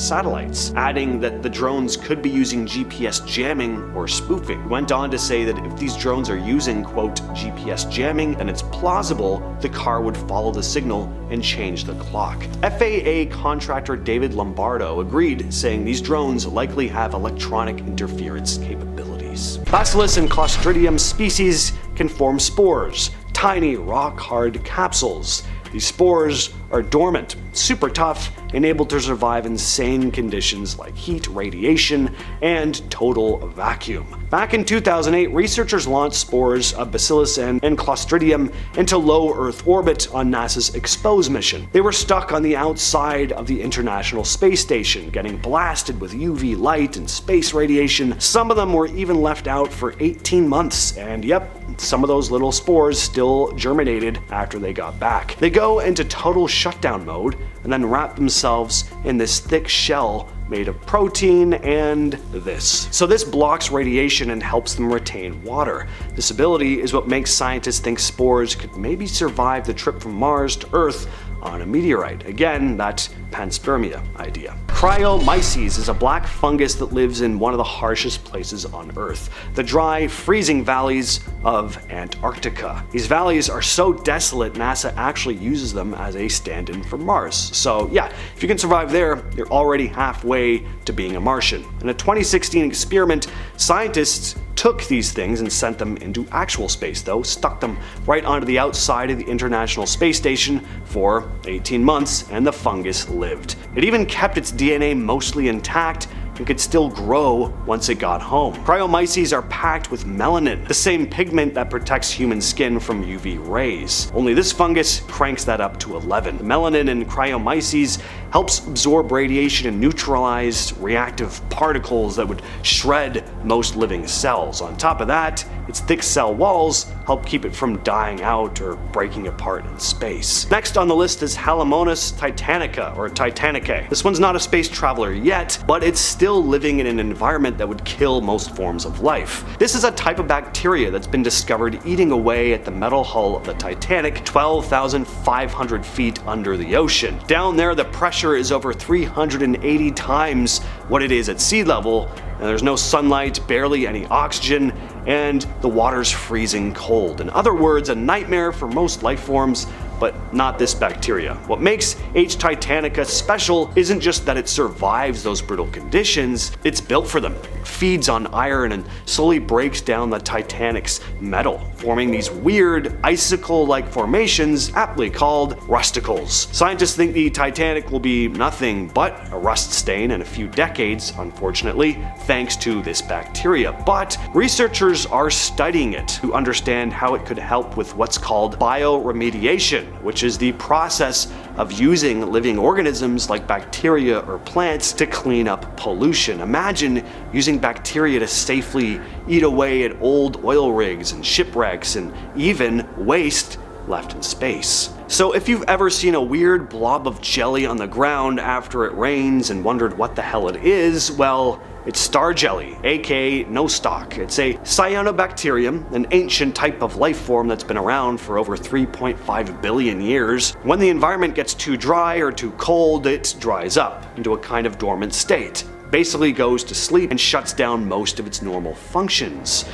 satellites," adding that the drones could be using GPS jamming or spoofing. He went on to say that if these drones are using, quote, GPS jamming, then it's plausible the car would follow the signal and change the clock. FAA contractor David Lombardo agreed, saying these drones likely have electronic interference capabilities. Bacillus and Clostridium species can form spores, tiny rock-hard capsules. These spores are dormant, super tough, and able to survive insane conditions like heat, radiation, and total vacuum. Back in 2008, researchers launched spores of Bacillus and Clostridium into low Earth orbit on NASA's EXPOSE mission. They were stuck on the outside of the International Space Station, getting blasted with UV light and space radiation. Some of them were even left out for 18 months, and yep, some of those little spores still germinated after they got back. They go into total shutdown mode and then wrap themselves in this thick shell made of protein and this. So this blocks radiation and helps them retain water. This ability is what makes scientists think spores could maybe survive the trip from Mars to Earth on a meteorite. Again, that panspermia idea. Cryomyces is a black fungus that lives in one of the harshest places on Earth, the dry, freezing valleys of Antarctica. These valleys are so desolate, NASA actually uses them as a stand-in for Mars. So yeah, if you can survive there, you're already halfway to being a Martian. In a 2016 experiment, scientists took these things and sent them into actual space though, stuck them right onto the outside of the International Space Station for 18 months, and the fungus lived. It even kept its DNA mostly intact and could still grow once it got home. Cryomyces are packed with melanin, the same pigment that protects human skin from UV rays. Only this fungus cranks that up to 11. The melanin in cryomyces helps absorb radiation and neutralize reactive particles that would shred most living cells. On top of that, its thick cell walls help keep it from dying out or breaking apart in space. Next on the list is Halomonas titanica, or Titanicae. This one's not a space traveler yet, but it's still living in an environment that would kill most forms of life. This is a type of bacteria that's been discovered eating away at the metal hull of the Titanic, 12,500 feet under the ocean. Down there, the pressure is over 380 times what it is at sea level, and there's no sunlight, barely any oxygen, and the water's freezing cold. In other words, a nightmare for most life forms, but not this bacteria. What makes H. titanica special isn't just that it survives those brutal conditions, it's built for them. It feeds on iron and slowly breaks down the Titanic's metal, forming these weird icicle-like formations aptly called rusticles. Scientists think the Titanic will be nothing but a rust stain in a few decades, unfortunately, thanks to this bacteria. But researchers are studying it to understand how it could help with what's called bioremediation, which is the process of using living organisms like bacteria or plants to clean up pollution. Imagine using bacteria to safely eat away at old oil rigs and shipwrecks and even waste left in space. So if you've ever seen a weird blob of jelly on the ground after it rains and wondered what the hell it is, well, It's star jelly, aka nostoc. It's a cyanobacterium, an ancient type of life form that's been around for over 3.5 billion years. When the environment gets too dry or too cold, it dries up into a kind of dormant state. Basically goes to sleep and shuts down most of its normal functions.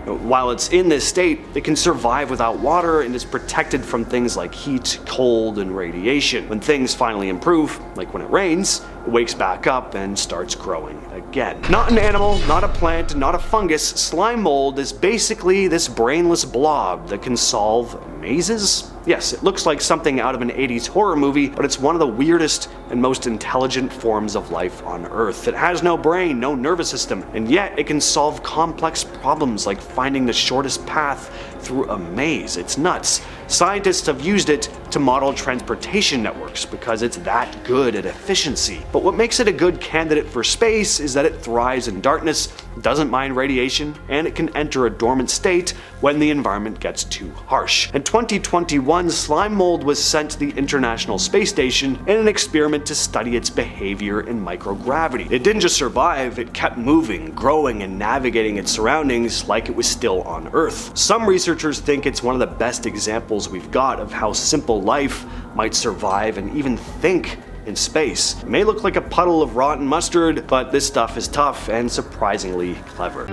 While it's in this state, it can survive without water and is protected from things like heat, cold, and radiation. When things finally improve, like when it rains, it wakes back up and starts growing again. Not an animal, not a plant, not a fungus, slime mold is basically this brainless blob that can solve mazes? Yes, it looks like something out of an 80s horror movie, but it's one of the weirdest and most intelligent forms of life on Earth. It has no brain, no nervous system, and yet it can solve complex problems like finding the shortest path through a maze. It's nuts. Scientists have used it to model transportation networks because it's that good at efficiency. But what makes it a good candidate for space is that it thrives in darkness, doesn't mind radiation, and it can enter a dormant state when the environment gets too harsh. In 2021, slime mold was sent to the International Space Station in an experiment to study its behavior in microgravity. It didn't just survive, it kept moving, growing, and navigating its surroundings like it was still on Earth. Some researchers think it's one of the best examples we've got of how simple life might survive and even think in space. It may look like a puddle of rotten mustard, but this stuff is tough and surprisingly clever.